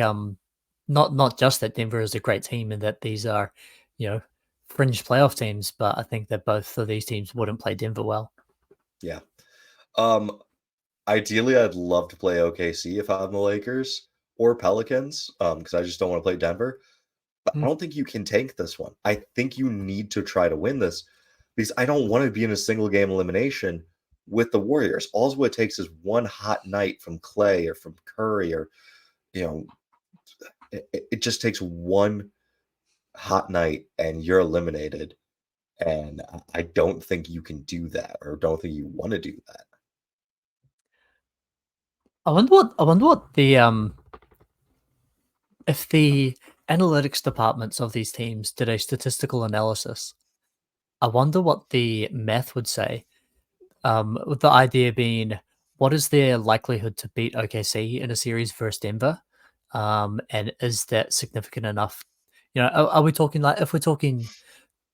not just that Denver is a great team and that these are, fringe playoff teams, but I think that both of these teams wouldn't play Denver well. Yeah. Ideally, I'd love to play OKC if I'm the Lakers or Pelicans, because I just don't want to play Denver. But I don't think you can tank this one. I think you need to try to win this because I don't want to be in a single game elimination with the Warriors. All it takes is one hot night from Clay or from Curry, or it just takes one hot night and you're eliminated. And I don't think you can do that, or don't think you want to do that. I wonder what the if the analytics departments of these teams did a statistical analysis. I wonder what the math would say. With the idea being, what is their likelihood to beat OKC in a series versus Denver? And is that significant enough? Are we talking like if we're talking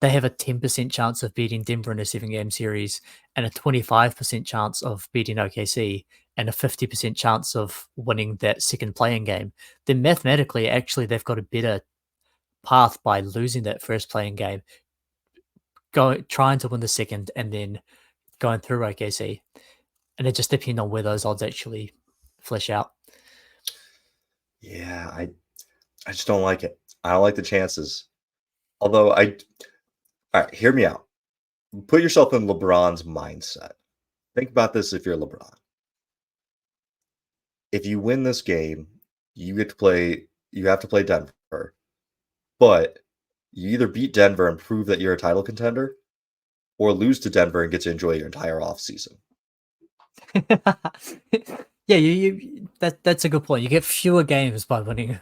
they have a 10% chance of beating Denver in a 7-game series and a 25% chance of beating OKC and a 50% chance of winning that second playing game, then mathematically, actually, they've got a better path by losing that first playing game, trying to win the second, and then going through OKC. And it just depends on where those odds actually flesh out. Yeah, I just don't like it. I don't like the chances. Although all right, hear me out. Put yourself in LeBron's mindset. Think about this if you're LeBron. If you win this game, you have to play Denver, but you either beat Denver and prove that you're a title contender or lose to Denver and get to enjoy your entire offseason. Yeah, that's a good point. You get fewer games by winning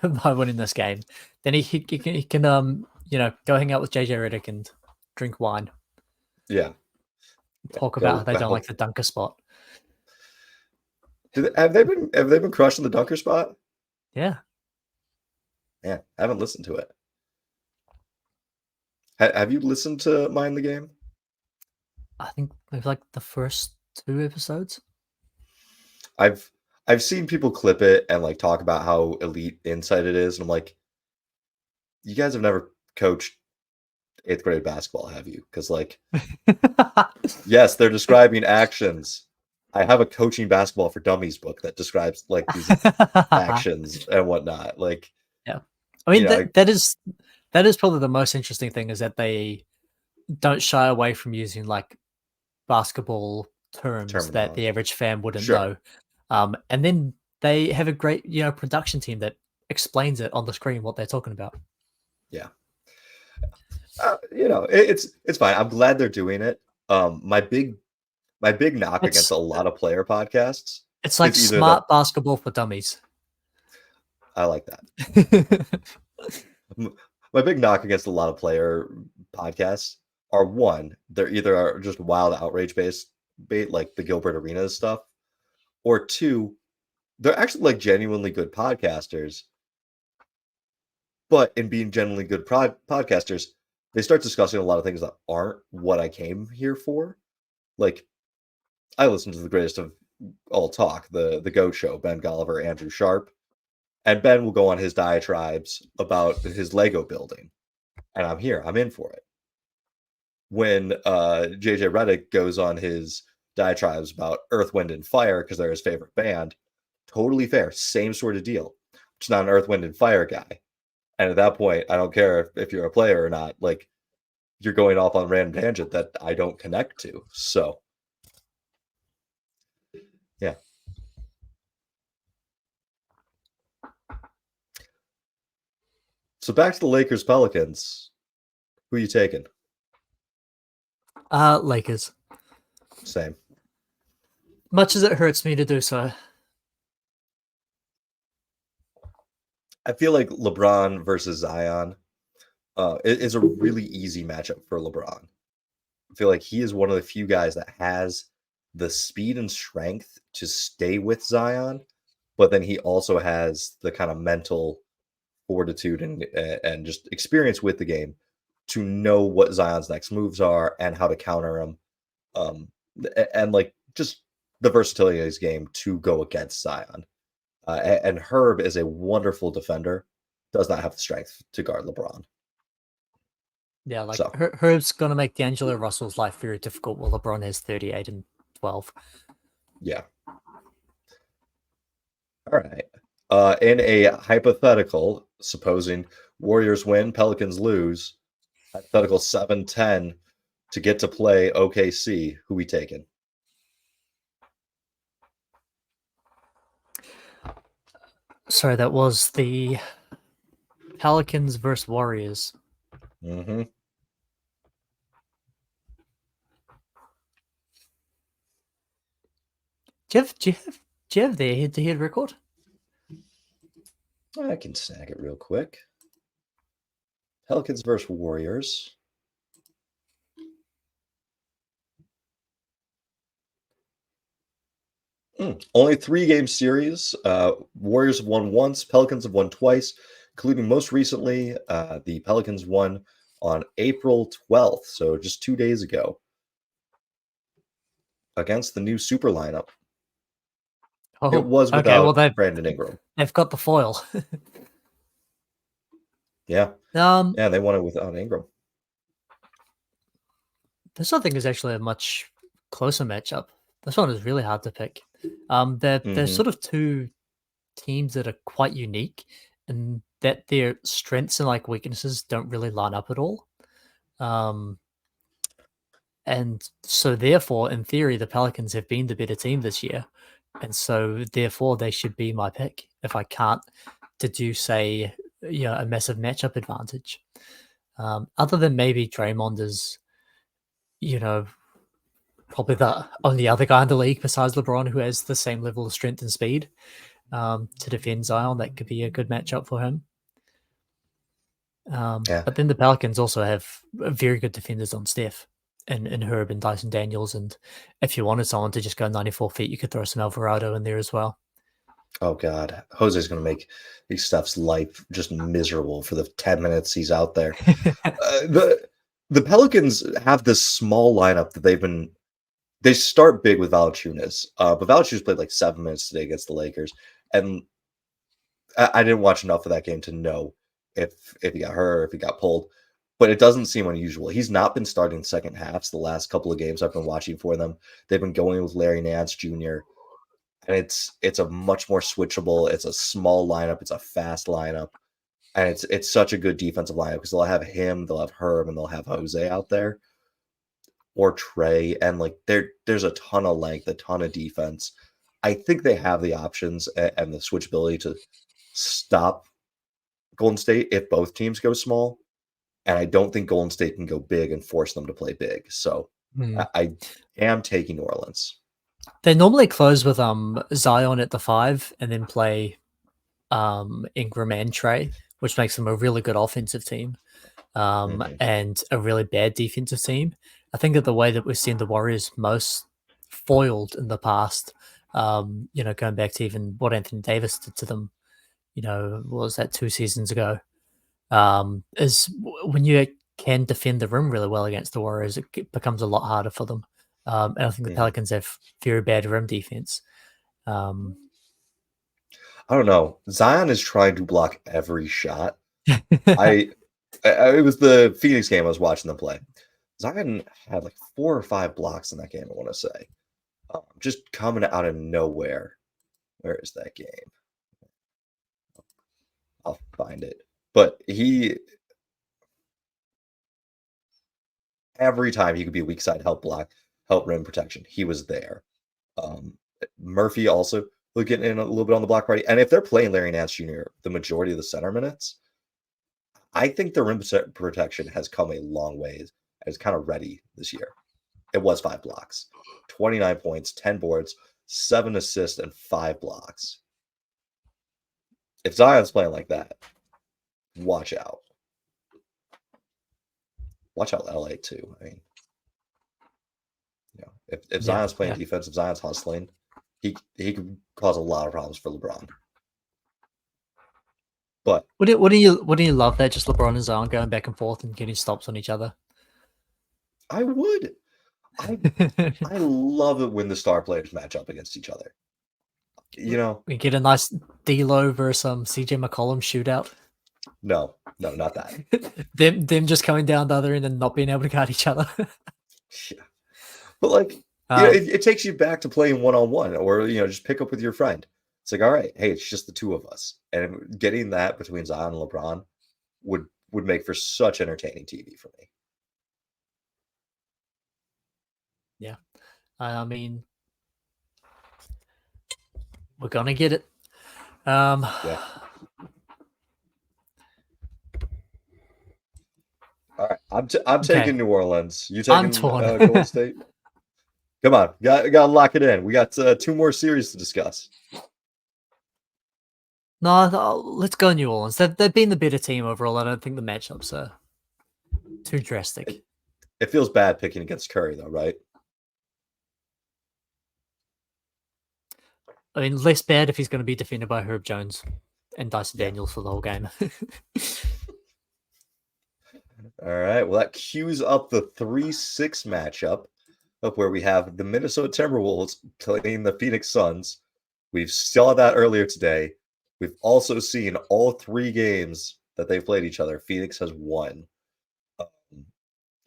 this game. Then he can go hang out with JJ Redick and drink wine, Yeah. talk about how Go they don't like help. the dunker spot. Have they been crushing the dunker spot? Yeah, Yeah, I haven't listened to it. Have you listened to Mind the Game? I think maybe like the first 2 episodes. I've I've seen people clip it and like talk about how elite insight it is, and I'm like, you guys have never coached eighth grade basketball, have you? Because like, yes, they're describing actions. I have a coaching basketball for dummies book that describes like these actions and whatnot. Like, Yeah, I mean I, that is probably the most interesting thing is that they don't shy away from using like basketball terms that the terminology. average fan wouldn't Sure. know. And then they have a great, production team that explains it on the screen what they're talking about. Yeah. It's fine. I'm glad they're doing it. My big knock against It's a lot of player podcasts it's like is either that smart basketball for dummies. I like that. My big knock against a lot of player podcasts are one, they're either are just wild outrage based bait like the Gilbert Arenas stuff, or two, they're actually like genuinely good podcasters, but in being genuinely good podcasters, they start discussing a lot of things that aren't what I came here for. Like I listen to the greatest of all talk, the GOAT show, Ben Golliver, Andrew Sharp, and Ben will go on his diatribes about his Lego building, and I'm in for it. When JJ Redick goes on his diatribes about Earth, Wind, and Fire because they're his favorite band, totally fair, same sort of deal. Just not an Earth, Wind, and Fire guy. And at that point, I don't care if you're a player or not. Like you're going off on random tangent that I don't connect to. So yeah. So back to the Lakers Pelicans. Who you taking? Lakers. Same. Much as it hurts me to do so. I feel like LeBron versus Zion is a really easy matchup for LeBron. I feel like he is one of the few guys that has the speed and strength to stay with Zion, but then he also has the kind of mental fortitude and just experience with the game to know what Zion's next moves are and how to counter him. And like just the versatility of his game to go against Zion. And Herb is a wonderful defender, does not have the strength to guard LeBron. Yeah, like So, Herb's gonna make D'Angelo Russell's life very difficult while LeBron has 38 and 12. yeah. All right. In a hypothetical, supposing Warriors win, Pelicans lose, hypothetical 7-10 to get to play OKC, who we taking? Sorry, that was the Pelicans versus Warriors. Mm-hmm. Do you have their head-to-head record? I can snag it real quick. Pelicans versus Warriors. Only 3-game series. Warriors have won once, Pelicans have won twice, including most recently, the Pelicans won on April 12th, so just 2 days ago, against the new super lineup. It Oh, was okay. Well, without Brandon Ingram. they've got the foil. Yeah. Um, Yeah, they won it without Ingram. this I think is actually a much closer matchup. This one is really hard to pick. They're Mhm. sort of two teams that are quite unique in that their strengths and like weaknesses don't really line up at all. Um, and so therefore, in theory, the Pelicans have been the better team this year. And so therefore they should be my pick if I can't deduce a massive matchup advantage. Other than maybe Draymond is, you know, probably the only other guy in the league besides LeBron who has the same level of strength and speed to defend Zion. That could be a good matchup for him. Yeah. But then the Pelicans also have very good defenders on Steph and Herb and Dyson Daniels. And if you wanted someone to just go 94 feet, you could throw some Alvarado in there as well. Oh god, Jose's gonna make these stuff's life just miserable for the 10 minutes he's out there. The Pelicans have this small lineup that they start big with Valanciunas, but Valanciunas played like 7 minutes today against the Lakers, and I didn't watch enough of that game to know if he got hurt or if he got pulled, but it doesn't seem unusual. He's not been starting second halves the last couple of games I've been watching for them. They've been going with Larry Nance Jr., and it's a much more switchable. It's a small lineup. It's a fast lineup, and it's such a good defensive lineup because they'll have him, they'll have Herb, and they'll have Jose out there or Trey, and like there's a ton of length, a ton of defense. I think they have the options and the switchability to stop Golden State if both teams go small, and I don't think Golden State can go big and force them to play big. So Hmm. I am taking New Orleans. They normally close with Zion at the 5 and then play Ingram and Trey, which makes them a really good offensive team Mhm. and a really bad defensive team. I think that the way that we've seen the Warriors most foiled in the past, going back to even what Anthony Davis did to them, what was that 2 seasons ago, is when you can defend the rim really well against the Warriors, it becomes a lot harder for them. And I think the Mhm. Pelicans have very bad rim defense. Um, I don't know. Zion is trying to block every shot. I, it was the Phoenix game I was watching them play. Zion had like 4 or 5 blocks in that game. I want to say, just coming out of nowhere. Where is that game? I'll find it. But every time he could be weak side help block, help rim protection, he was there. Um, Murphy also was getting in a little bit on the block party. And if they're playing Larry Nance Jr. the majority of the center minutes, I think the rim protection has come a long ways. It's kind of ready this year. It was 5 blocks, 29 points, 10 boards, 7 assists, and 5 blocks. If Zion's playing like that, watch out. Watch out LA too. I mean, if yeah, Zion's playing yeah. defense, if Zion's hustling, he could cause a lot of problems for LeBron. But What do you love that just LeBron and Zion going back and forth and getting stops on each other? I would. I I love it when the star players match up against each other. You know, We get a nice D'Lo versus CJ McCollum shootout. no, not that. them just coming down the other end and not being able to guard each other. Yeah. But like, um, it takes you back to playing one on one, or just pick up with your friend. It's like, all right, hey, it's just the two of us, and getting that between Zion and LeBron would make for such entertaining TV for me. yeah, I mean, we're gonna get it. Yeah. All right, I'm okay, taking New Orleans. You I'm taking torn. Golden State? Come on, got to lock it in. We got 2 more series to discuss. No, let's go New Orleans. They've been the better team overall. I don't think the matchups are too drastic. It feels bad picking against Curry, though, right? I mean, less bad if he's going to be defended by Herb Jones and Dyson Yeah. Daniels for the whole game. All right. Well, that cues up the 3-6 matchup of where we have the Minnesota Timberwolves playing the Phoenix Suns. We've saw that earlier today. We've also seen all 3 games that they've played each other. Phoenix has won. Um,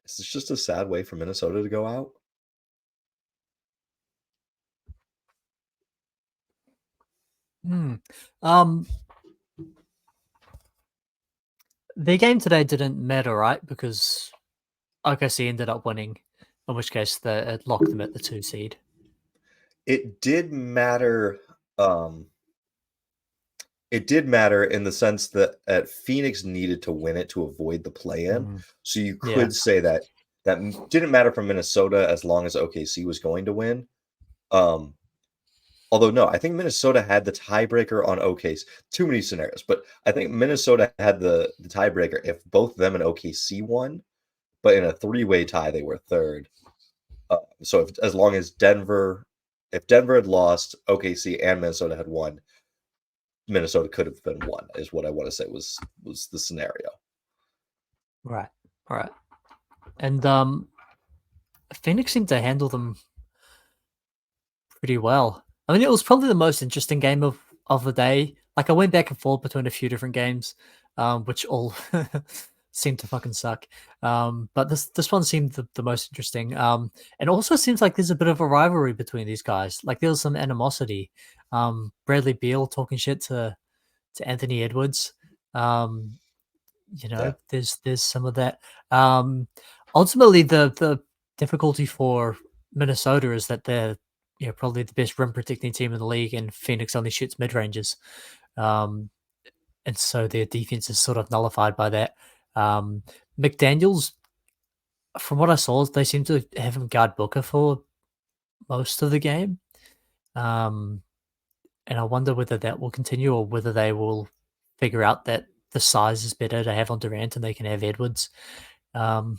is this just a sad way for Minnesota to go out? Hmm. Um, the game today didn't matter, right? Because OKC ended up winning, in which case it locked them at the 2 seed. It did matter. It did matter in the sense that Phoenix needed to win it to avoid the play-in. Mm, So you yeah. could say that didn't matter for Minnesota as long as OKC was going to win. Although no, I think Minnesota had the tiebreaker on OKC. Too many scenarios, but I think Minnesota had the tiebreaker if both them and OKC won, but in a 3-way tie they were third. So as long as if Denver had lost, OKC and Minnesota had won, Minnesota could have been one, is what I want to say was the scenario. Right. Right. And Phoenix seemed to handle them pretty well. I mean, it was probably the most interesting game of the day. Like I went back and forth between a few different games, which all seemed to fucking suck. But this one seemed the most interesting. And also seems like there's a bit of a rivalry between these guys. Like there was some animosity. Bradley Beal talking shit to Anthony Edwards. Um, Yeah. there's some of that. Ultimately, the difficulty for Minnesota is that they're probably the best rim protecting team in the league, and Phoenix only shoots mid ranges, and so their defense is sort of nullified by that. McDaniel's, from what I saw, they seem to have him guard Booker for most of the game, um, and I wonder whether that will continue or whether they will figure out that the size is better to have on Durant and they can have Edwards. Um,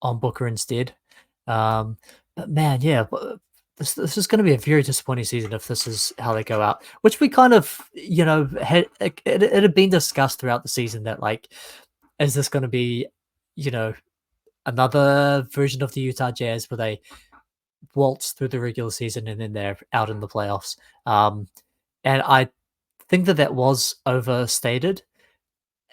on Booker instead. But man, yeah, this is going to be a very disappointing season if this is how they go out. Which we kind of, had it had been discussed throughout the season that like, is this going to be, you know, another version of the Utah Jazz where they waltz through the regular season and then they're out in the playoffs? And I think that was overstated,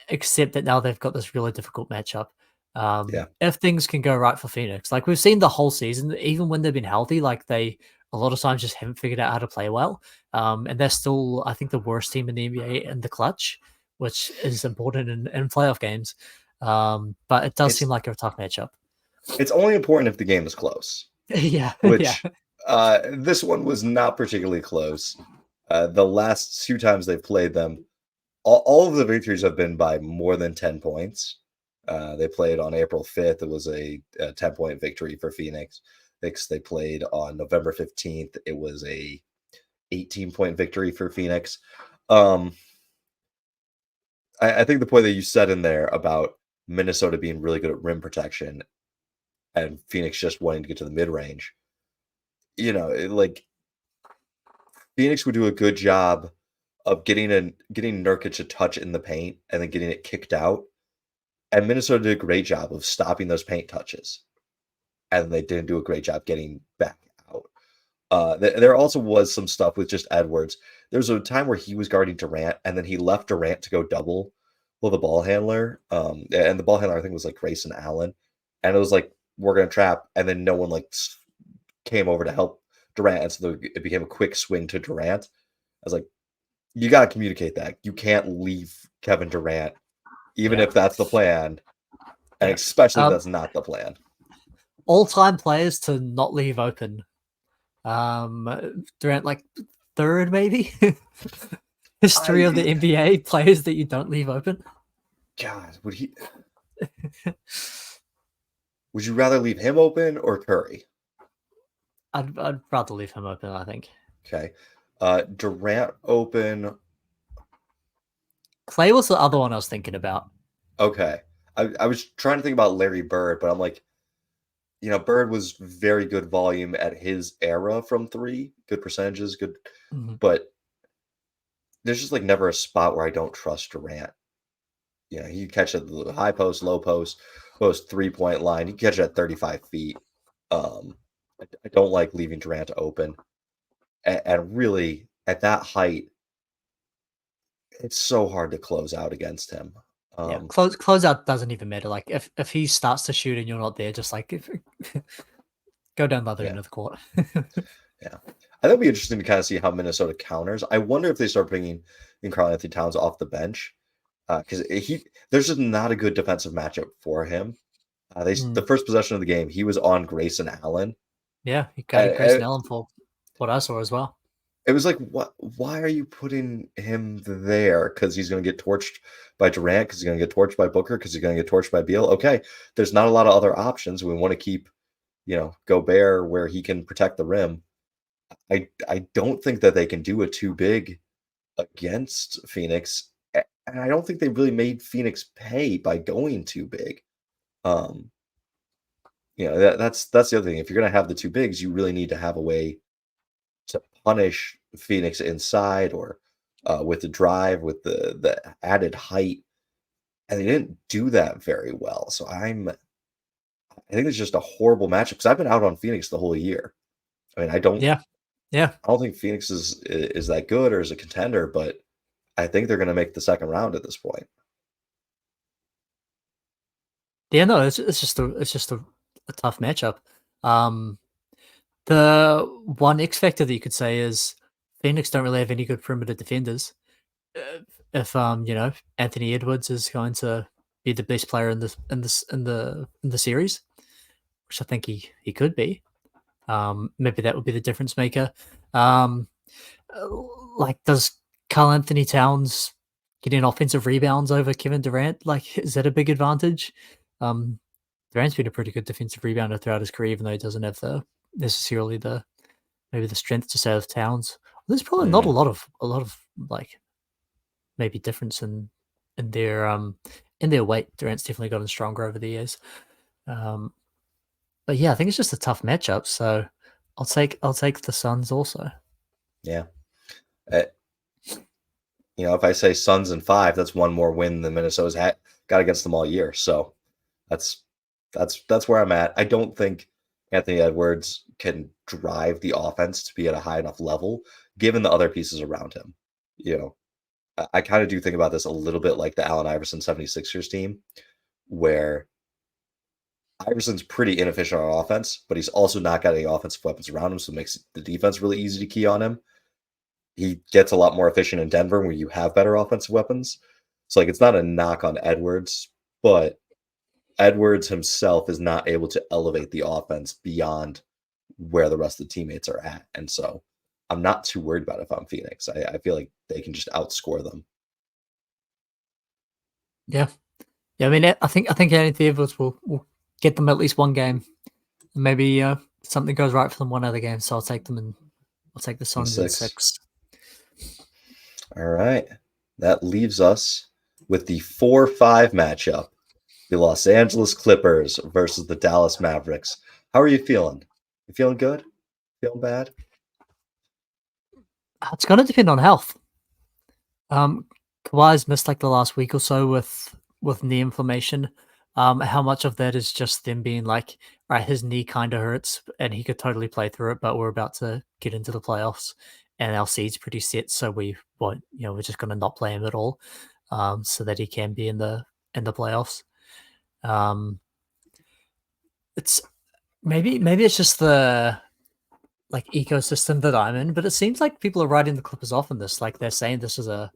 except that now they've got this really difficult matchup. Yeah. If things can go right for Phoenix, like we've seen the whole season, even when they've been healthy, like they a lot of times just haven't figured out how to play well. And they're still, I think, the worst team in the NBA in the clutch, which is important in playoff games. But it does seem It's like a tough matchup. it's only important if the game is close, Yeah, yeah. which this one was not particularly close. The last 2 times they've played them, all of the victories have been by more than 10 points. They played on April 5th. It was a 10-point victory for Phoenix. They played on November 15th. It was a 18-point victory for Phoenix. I think the point that you said in there about Minnesota being really good at rim protection and Phoenix just wanting to get to the mid range, like Phoenix would do a good job of getting Nurkic a touch in the paint and then getting it kicked out. And Minnesota did a great job of stopping those paint touches, and they didn't do a great job getting back out. There also was some stuff with just Edwards. There was a time where he was guarding Durant, and then he left Durant to go double with the ball handler. And the ball handler I think was like Grayson Allen, and it was like we're gonna trap, and then no one came over to help Durant, and so it became a quick swing to Durant. I was like, you gotta communicate that. You can't leave Kevin Durant, even Yeah. if that's the plan, and Yeah. especially if that's not the plan. All-time players to not leave open. Durant, like third maybe history of the NBA players that you don't leave open. God, would you rather leave him open or Curry? I'd rather leave him open, I think. Okay. Durant open. Clay was the other one I was thinking about. Okay. I was trying to think about Larry Bird, but I'm like, Bird was very good volume at his era from three, good percentages, good, Mhm. but there's just like never a spot where I don't trust Durant. He catch at the high post, low post 3-point line. He catch it at 35 feet. I don't like leaving Durant open. And really, at that height, it's so hard to close out against him. Yeah, Um, closeout doesn't even matter. Like if he starts to shoot and you're not there, just like if, go down the other yeah, end of the court. yeah. I think it'd be interesting to kind of see how Minnesota counters. I wonder if they start bringing in Karl Anthony Towns off the bench because there's just not a good defensive matchup for him. The Mm, first possession of the game, he was on Grayson Allen. yeah, he guarded Grayson And Allen for what I saw as well. it was like, what? Why are you putting him there? Because he's going to get torched by Durant. Because he's going to get torched by Booker. Because he's going to get torched by Beal. Okay, there's not a lot of other options. We want to keep, Gobert where he can protect the rim. I don't think that they can do it too big against Phoenix, and I don't think they really made Phoenix pay by going too big. Um, that's the other thing. If you're going to have the two bigs, you really need to have a way to punish Phoenix inside or with the drive, with the added height, and they didn't do that very well. So I think it's just a horrible matchup because I've been out on Phoenix the whole year. I mean, Yeah, yeah, I don't think Phoenix is that good or is a contender, but I think they're going to make the second round at this point. yeah. No, it's just a tough matchup. Um, the one X factor that you could say is Phoenix don't really have any good perimeter defenders. If Anthony Edwards is going to be the best player in the series, which I think he could be. Maybe that would be the difference maker. Um, uh, like, does Carl Anthony Towns getting offensive rebounds over Kevin Durant? Like, is that a big advantage? Um, Durant's been a pretty good defensive rebounder throughout his career, even though he doesn't have the necessarily the maybe the strength to say of Towns. There's probably not a Mhm. lot of like maybe difference in their weight. Durant's definitely gotten stronger over the years. Um, but yeah, I think it's just a tough matchup. So I'll take the Suns also. Yeah. Uh, if I say Suns in five, that's one more win than Minnesota's got against them all year. So that's that's where I'm at. I don't think Anthony Edwards can drive the offense to be at a high enough level, given the other pieces around him. You know, I kind of do think about this a little bit like the Allen Iverson 76ers team, where Iverson's pretty inefficient on offense, but he's also not got any offensive weapons around him, so it makes the defense really easy to key on him. He gets a lot more efficient in Denver where you have better offensive weapons. So like it's not a knock on Edwards, but Edwards himself is not able to elevate the offense beyond where the rest of the teammates are at. And so I'm not too worried about it if I'm Phoenix. I feel like they can just outscore them. Yeah, yeah. I mean, I think Anthony Edwards will get them at least one game. Maybe something goes right for them one other game. So I'll take the In Suns in six. 6. All right. That leaves us with the 4-5 matchup. The Los Angeles Clippers versus the Dallas Mavericks. How are you feeling? You feeling good? Feeling bad? It's going to depend on health. Um, Kawhi's missed like the last week or so with knee inflammation. How much of that is just them being like, right, his knee kind of hurts and he could totally play through it, but we're about to get into the playoffs and our seed's pretty set, so we're just going to not play him at all, so that he can be in the playoffs. Um, it's maybe it's just the like ecosystem that I'm in, but it seems like people are writing the Clippers off in this. Like they're saying this is a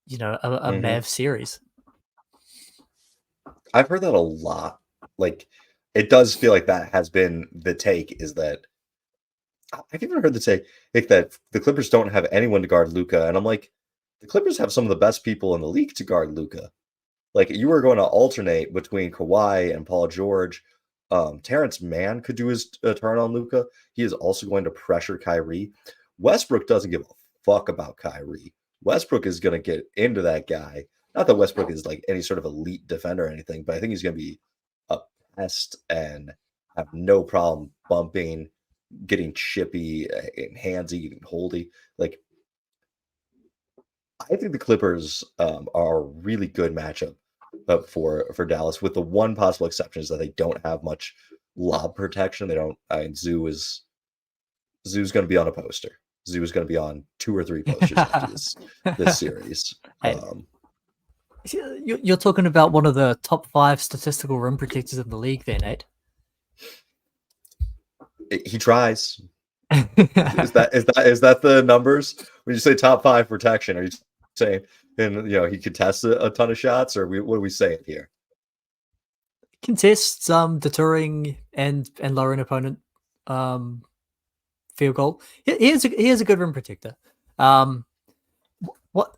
Hmm. Mav series. I've heard that a lot. Like, it does feel like that has been the take is that I've even heard the take like that the Clippers don't have anyone to guard Luca. And I'm like, the Clippers have some of the best people in the league to guard Luca. Like you were going to alternate between Kawhi and Paul George. Terrence Mann could do his turn on Luca. He is also going to pressure Kyrie. Westbrook doesn't give a fuck about Kyrie. Westbrook is going to get into that guy. Not that Westbrook is like any sort of elite defender or anything, but I think he's going to be a pest and have no problem bumping, getting chippy and handsy and holdy. Like, I think the Clippers are a really good matchup for Dallas, with the one possible exception is that they don't have much lob protection. They don't. Zoo's going to be on a poster. Zoo is going to be on 2 or 3 posters after this series. Hey, you're talking about one of the top 5 statistical rim protectors in the league, there, Nate. He tries. Is that the numbers? When you say top 5 protection, are you saying, and he contests a ton of shots, or what are we saying here? Contests, deterring and lowering opponent field goal. He is a good rim protector. What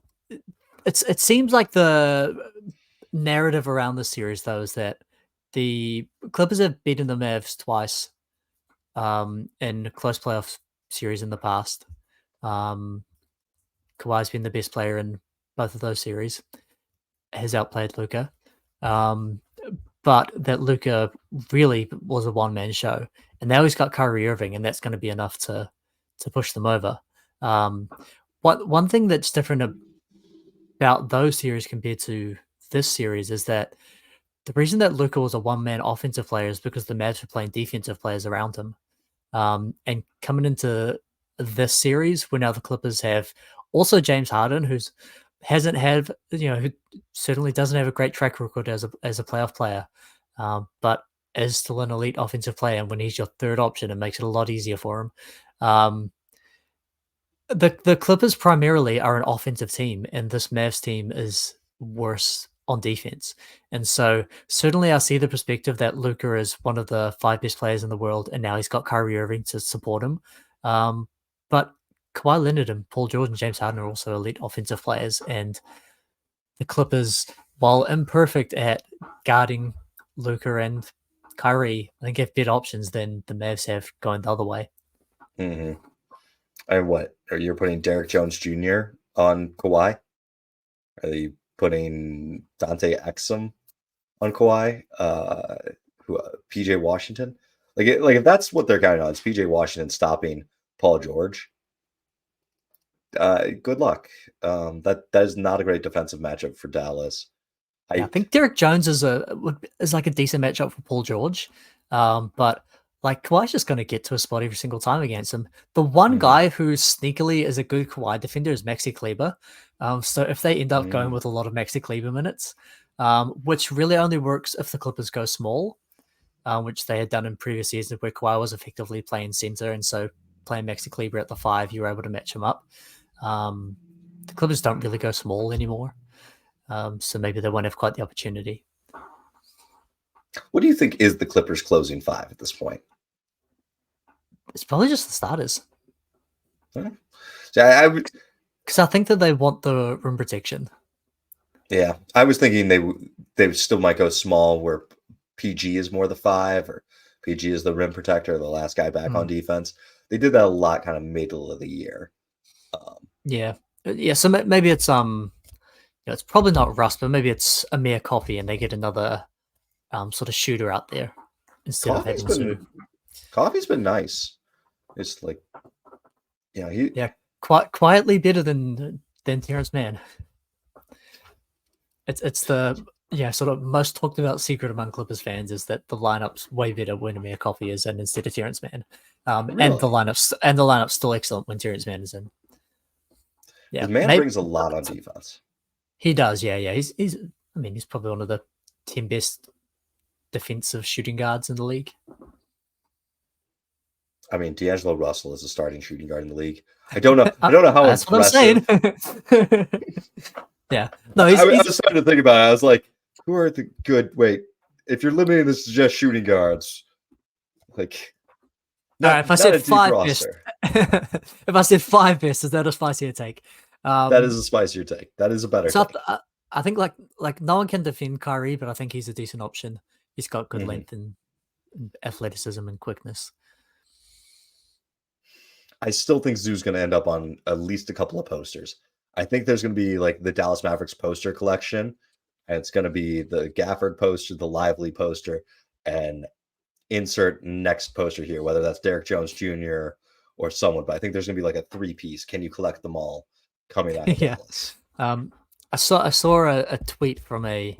it seems like the narrative around this series, though, is that the Clippers have beaten the Mavs twice in close playoff series in the past. Kawhi's been the best player in both of those series. Has outplayed Luka. But that Luka really was a one-man show. And now he's got Kyrie Irving, and that's going to be enough to push them over. One thing that's different about those series compared to this series is that the reason that Luka was a one-man offensive player is because the Mavs were playing defensive players around him. And coming into this series, where now the Clippers have also James Harden, who certainly doesn't have a great track record as a playoff player, but is still an elite offensive player. And when he's your third option, it makes it a lot easier for him. The Clippers primarily are an offensive team, and this Mavs team is worse on defense. And so certainly I see the perspective that Luka is one of the 5 best players in the world, and now he's got Kyrie Irving to support him. But Kawhi Leonard and Paul George and James Harden are also elite offensive players, and the Clippers, while imperfect at guarding Luka and Kyrie, I think have better options than the Mavs have going the other way. Mm-hmm. And what? Are you putting Derek Jones Jr. on Kawhi? Are you putting Dante Exum on Kawhi? PJ Washington? Like if that's what they're counting on, it's PJ Washington stopping Paul George. Good luck. That is not a great defensive matchup for Dallas. I think Derek Jones is like a decent matchup for Paul George, but like Kawhi's just going to get to a spot every single time against him. The one guy who sneakily is a good Kawhi defender is Maxi Kleber. So if they end up going with a lot of Maxi Kleber minutes, which really only works if the Clippers go small, which they had done in previous seasons where Kawhi was effectively playing center, and so playing Maxi Kleber at the 5, you were able to match him up. The Clippers don't really go small anymore. So maybe they won't have quite the opportunity. What do you think is the Clippers' closing 5 at this point? It's probably just the starters. So I would, because I think that they want the rim protection. Yeah, I was thinking they still might go small, where PG is more the 5, or PG is the rim protector, the last guy back on defense. They did that a lot, kind of middle of the year. Yeah. So maybe it's it's probably not Russ, but maybe it's Amir Coffey, and they get another sort of shooter out there instead Coffey's of having Coffey's been nice. It's like, quietly better than Terrence Mann. It's the sort of most talked about secret among Clippers fans is that the lineup's way better when Amir Coffey is in instead of Terrence Mann. Really? And the lineup's still excellent when Terrence Mann is in. Yeah, Mann brings a lot on defense. He does, yeah. He's probably one of the 10 best defensive shooting guards in the league. I mean, D'Angelo Russell is a starting shooting guard in the league. I don't know how that's impressive. What I'm saying. Yeah. No, I was starting to think about it. I was like, who are the good? Wait, if you're limiting this to just shooting guards, like, if I said 5 best, if I said 5 best, is that a spicier take? That is a spicier take. That is a better take. I think like no one can defend Kyrie, but I think he's a decent option. He's got good length and athleticism and quickness. I still think Zoo's going to end up on at least a couple of posters. I think there's going to be like the Dallas Mavericks poster collection, and it's going to be the Gafford poster, the Lively poster, and insert next poster here, whether that's Derek Jones Jr. or someone, but I think there's gonna be like a 3-piece. Can you collect them all coming out of Yeah. Dallas? I saw a tweet from I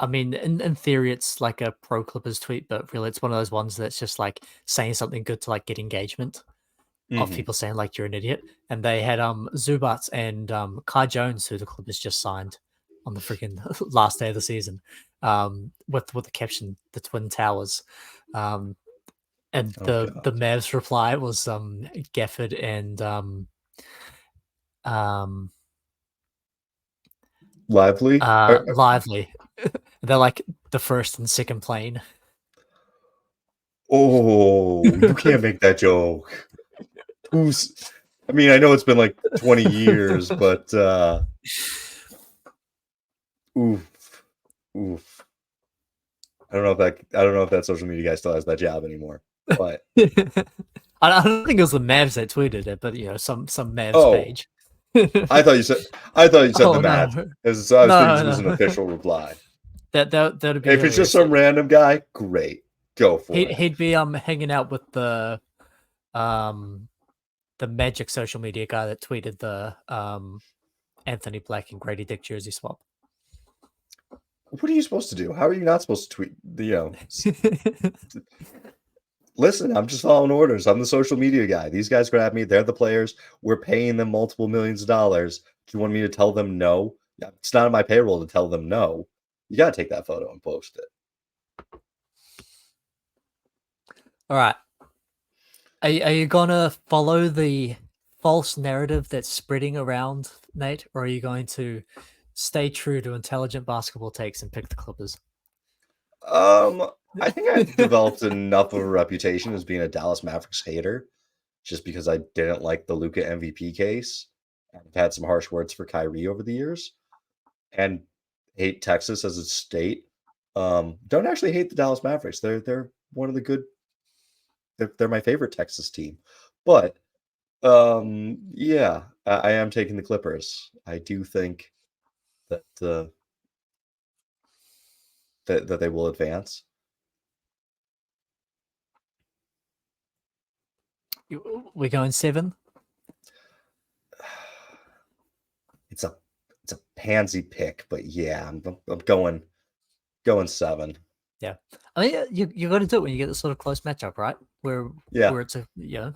mean, in theory, it's like a pro Clippers tweet, but really, it's one of those ones that's just like saying something good to like get engagement of Mhm. people saying like you're an idiot. And they had Zubats and Kai Jones, who the Clippers just signed on the freaking last day of the season, with the caption "the Twin Towers." Um, and Oh the god. Mavs reply was Gafford and um, Lively? Lively. They're like the first and second plane. Oh, you can't make that joke. Who's I mean, I know it's been like 20 years, but oof. Oof. I don't know if that social media guy still has that job anymore. But I don't think it was the Mavs that tweeted it, but some Mavs oh, page. I thought you said the Oh Mavs. no, As I was thinking it was an no. official reply. That'd be If it's just hilarious. some random guy, great. Go for it. He'd be hanging out with um the Magic social media guy that tweeted the Anthony Black and Grady Dick jersey swap. What are you supposed to do? How are you not supposed to tweet? Listen, I'm just following orders. I'm the social media guy. These guys grab me. They're the players. We're paying them multiple millions of dollars. Do you want me to tell them no? Yeah, it's not on my payroll to tell them no. You got to take that photo and post it. All right. Are you gonna follow the false narrative that's spreading around, Nate, or are you going to stay true to intelligent basketball takes and pick the Clippers? I think I've developed enough of a reputation as being a Dallas Mavericks hater, just because I didn't like the Luka MVP case. I've had some harsh words for Kyrie over the years, and hate Texas as a state. Don't actually hate the Dallas Mavericks. They're one of the good. They're my favorite Texas team, but yeah, I am taking the Clippers. I do think that that they will advance. We're going 7. It's a pansy pick, but yeah, I'm going 7. Yeah, I mean you got to do it when you get this sort of close matchup, right? Where Yeah, it's a it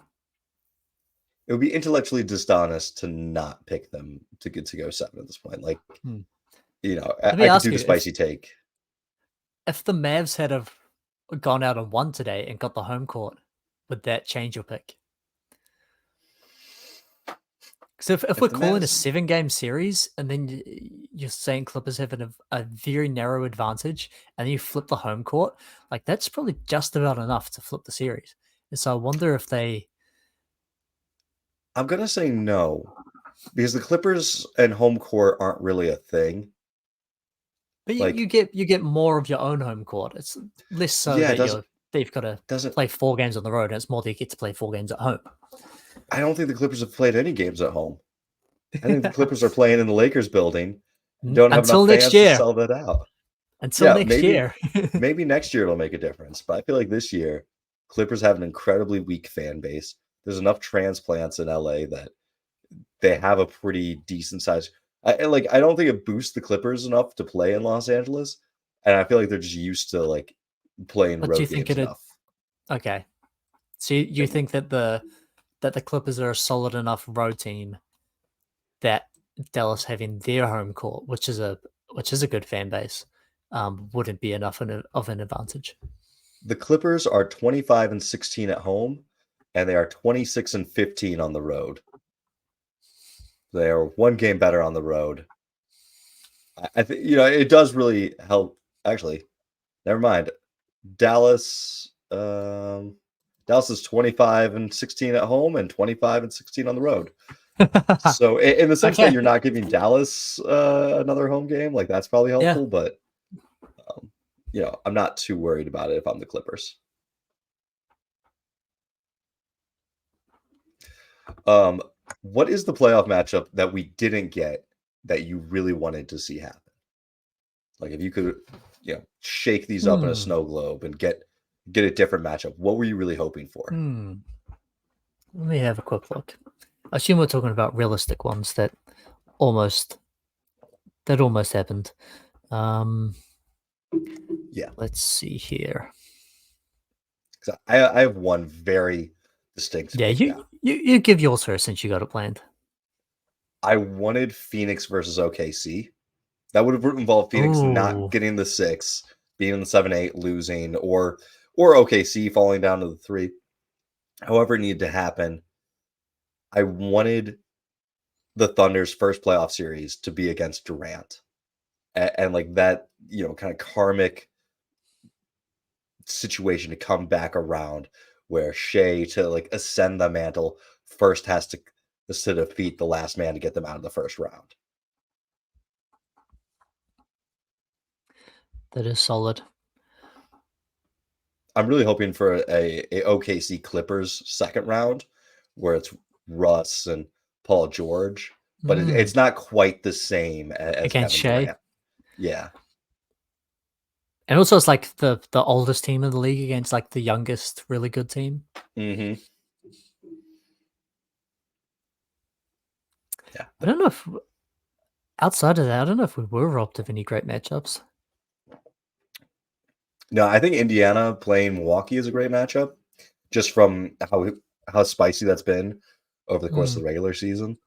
would be intellectually dishonest to not pick them to get to go 7 at this point. Like, Hmm. I Let me could ask do you the spicy take. if the Mavs had have gone out and won today and got the home court, would that change your pick? So if If we're the calling a Mavs, 7-game series and then you're saying Clippers have a very narrow advantage and then you flip the home court, like that's probably just about enough to flip the series. And so I wonder if they. I'm gonna say no because the Clippers and home court aren't really a thing. But Like, you get more of your own home court. It's less so yeah, it that doesn't you've got to doesn't. play 4 games on the road, and it's more that you get to play 4 games at home. I don't think the Clippers have played any games at home. I think the Clippers are playing in the Lakers building and don't have Until enough next fans to year. sell that out. Until Yeah, next year. maybe next year it'll make a difference, but I feel like this year Clippers have an incredibly weak fan base. There's enough transplants in LA that they have a pretty decent size. I don't think it boosts the Clippers enough to play in Los Angeles, and I feel like they're just used to like playing But do you road think games it'd enough. okay. So you think that the Clippers are a solid enough road team that Dallas having their home court, which is a good fan base, wouldn't be enough of an advantage. The Clippers are 25-16 at home, and they are 26-15 on the road. They are one game better on the road. I think it does really help. Actually, never mind. Dallas, Dallas is 25-16 at home and 25-16 on the road. So in the sense that Okay. you're not giving Dallas another home game, like that's probably Yeah. helpful. But I'm not too worried about it if I'm the Clippers. What is the playoff matchup that we didn't get that you really wanted to see happen? Like if you could shake these up in a Hmm. snow globe and get a different matchup? What were you really hoping for? Hmm. Let me have a quick look. I assume we're talking about realistic ones that almost happened. Um, Yeah, let's see here. 'cause I have one very distinct Yeah, pick now. you give yours first since you got it planned. I wanted Phoenix versus OKC. That would have involved Phoenix not Oh, getting the 6, being in the 7-8, losing, or OKC falling down to the 3. However it needed to happen, I wanted the Thunder's first playoff series to be against Durant. And like that, kind of karmic situation to come back around where Shea to like ascend the mantle first has to defeat the last man to get them out of the first round. that is solid. I'm really hoping for a OKC Clippers second round where it's Russ and Paul George, but Mm. it's not quite the same as Against Kevin Shea. Durant. Yeah. And also it's like the oldest team in the league against like the youngest really good team. Hmm. Yeah. I don't know if outside of that, I don't know if we were robbed of any great matchups. No, I think Indiana playing Milwaukee is a great matchup, just from how spicy that's been over the course of Mm. the regular season.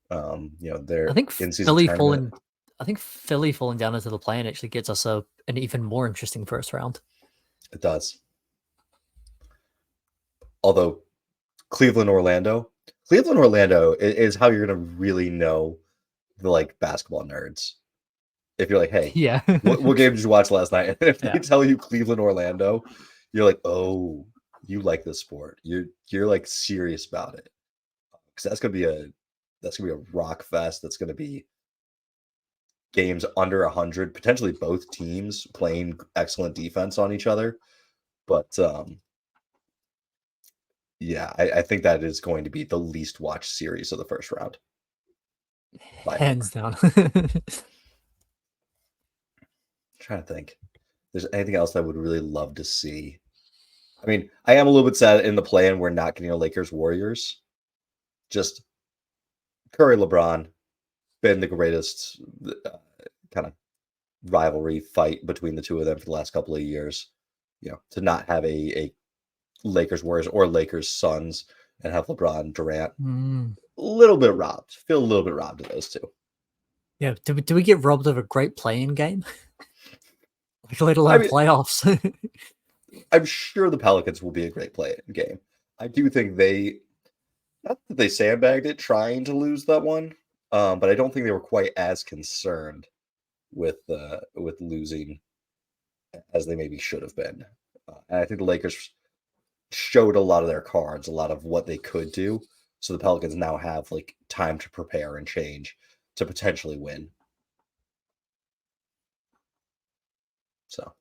I Their think in-season tournament, Philly falling down into the play-in actually gets us an even more interesting first round. it does. Although Cleveland, Orlando is how you're gonna really know the like basketball nerds. If you're like, hey, Yeah. what game did you watch last night? And if they Yeah. tell you Cleveland, Orlando, you're like, oh, you like this sport. You're like serious about it. Because that's gonna be a rock fest. That's gonna be games under 100, potentially both teams playing excellent defense on each other. But yeah, I think that is going to be the least watched series of the first round by Hands far. down. Trying to think. If there's anything else I would really love to see. I mean, I am a little bit sad in the play-in we're not getting a Lakers Warriors. Just Curry LeBron been the greatest kind of rivalry fight between the two of them for the last couple of years. To not have a Lakers Warriors or Lakers Suns and have LeBron Durant Mm. a little bit robbed. Feel a little bit robbed of those two. Yeah. Do we get robbed of a great playing game? Like, let I alone mean, playoffs. I'm sure the Pelicans will be a great play in game. I do think not that they sandbagged it trying to lose that one, but I don't think they were quite as concerned with losing as they maybe should have been. And I think the Lakers showed a lot of their cards, a lot of what they could do. So the Pelicans now have like time to prepare and change to potentially win. So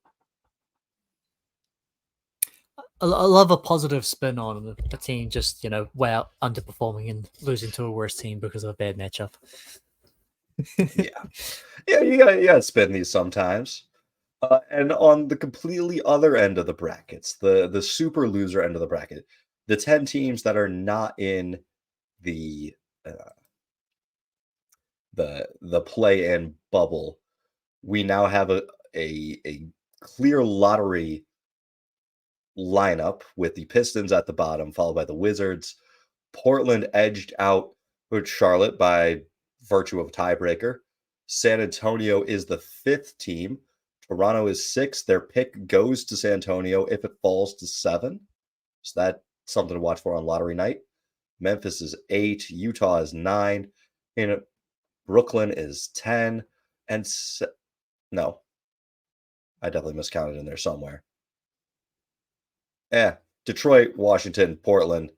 I love a positive spin on a team just, wow, underperforming and losing to a worse team because of a bad matchup. yeah, yeah, you gotta spin these sometimes. And on the completely other end of the brackets, the super loser end of the bracket, the 10 teams that are not in the uh, the play-in bubble, we now have a clear lottery lineup with the Pistons at the bottom, followed by the Wizards. Portland edged out with Charlotte by virtue of a tiebreaker. San Antonio is the 5th team. Toronto is 6th. Their pick goes to San Antonio if it falls to 7. So that's something to watch for on lottery night. Memphis is 8. Utah is 9. And Brooklyn is 10. And no, I definitely miscounted in there somewhere. Detroit, Washington, Portland,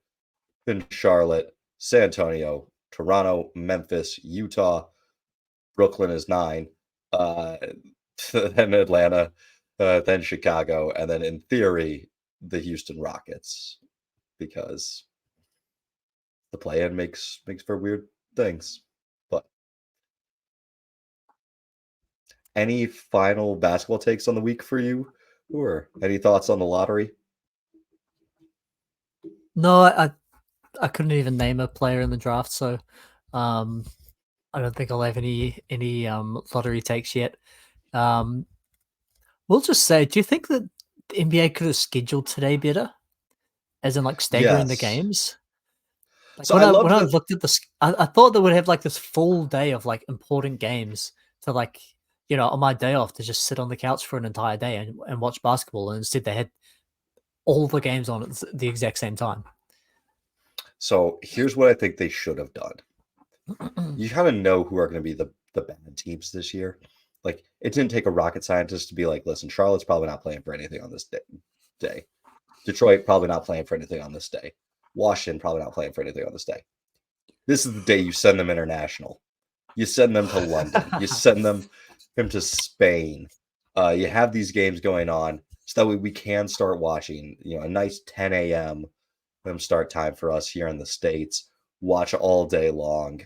then Charlotte, San Antonio, Toronto, Memphis, Utah. Brooklyn is 9. Uh, then Atlanta, then Chicago, and then in theory, the Houston Rockets, because the play-in makes for weird things. But any final basketball takes on the week for you? Or any thoughts on the lottery? No, I couldn't even name a player in the draft, so um, I don't think I'll have any lottery takes yet. Um, we'll just say, do you think that the NBA could have scheduled today better, as in like staggering the Yes. games? Like So I when loved I that. looked at this, I thought they would have like this full day of like important games to like on my day off to just sit on the couch for an entire day and watch basketball, and instead they had all the games on at the exact same time. So here's what I think they should have done. You kind of know who are going to be the bad teams this year. Like, it didn't take a rocket scientist to be like, listen, Charlotte's probably not playing for anything on this day. Detroit probably not playing for anything on this day. Washington probably not playing for anything on this day. This is the day you send them international. You send them to London. You send them to Spain. You have these games going on so that way we can start watching. A nice 10 a.m. Start time for us here in the States. Watch all day long.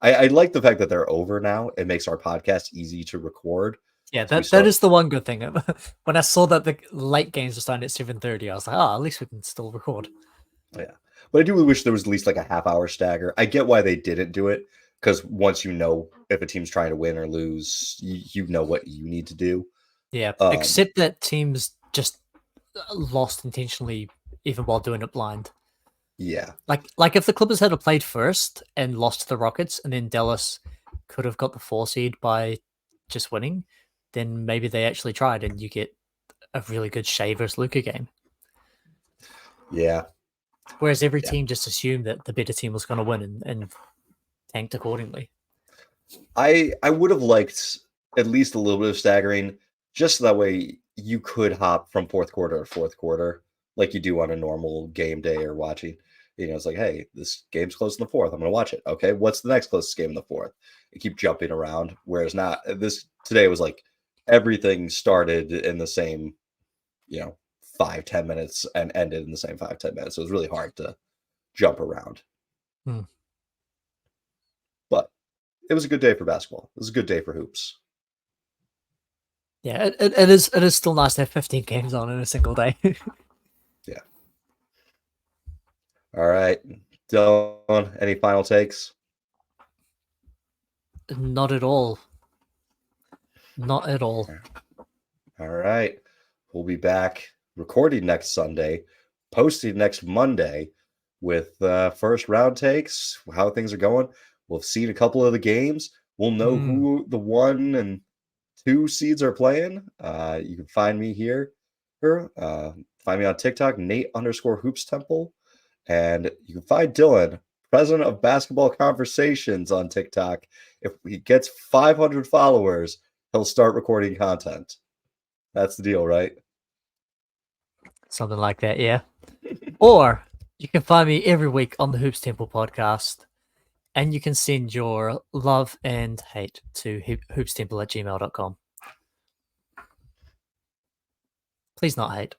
I like the fact that they're over now. It makes our podcast easy to record. Yeah, So we that start. is the one good thing. When I saw that the late games were starting at 7:30, I was like, oh, at least we can still record. Yeah, but I do wish there was at least like a half-hour stagger. I get why they didn't do it, because once you know if a team's trying to win or lose, you know what you need to do. Yeah, Um, except that teams just lost intentionally, even while doing it blind. yeah, Like if the Clippers had played first and lost to the Rockets, and then Dallas could have got the 4 seed by just winning, then maybe they actually tried, and you get a really good Shea versus Luka game. yeah. Whereas every Yeah. team just assumed that the better team was going to win and tanked accordingly. I would have liked at least a little bit of staggering, just so that way you could hop from fourth quarter to fourth quarter like you do on a normal game day or watching. It's like, hey, this game's close in the fourth. I'm going to watch it. Okay, what's the next closest game in the fourth? You keep jumping around. Whereas not this today was like everything started in the same, 5-10 minutes and ended in the same 5-10 minutes. So it was really hard to jump around. Hmm. But it was a good day for basketball. It was a good day for hoops. Yeah, it is still nice to have 15 games on in a single day. Yeah. All right. Dylan, any final takes? Not at all. Not at all. All right. We'll be back recording next Sunday, posting next Monday with first round takes, how things are going. We'll have seen a couple of the games. We'll know who the 1 and 2 seeds are playing. You can find me here. Find me on TikTok, Nate_Hoops_Temple. And you can find Dylan, president of Basketball Conversations, on TikTok. If he gets 500 followers, he'll start recording content. That's the deal, right? Something like that, yeah. Or you can find me every week on the Hoops Temple podcast. And you can send your love and hate to hoopstemple@gmail.com. Please not hate.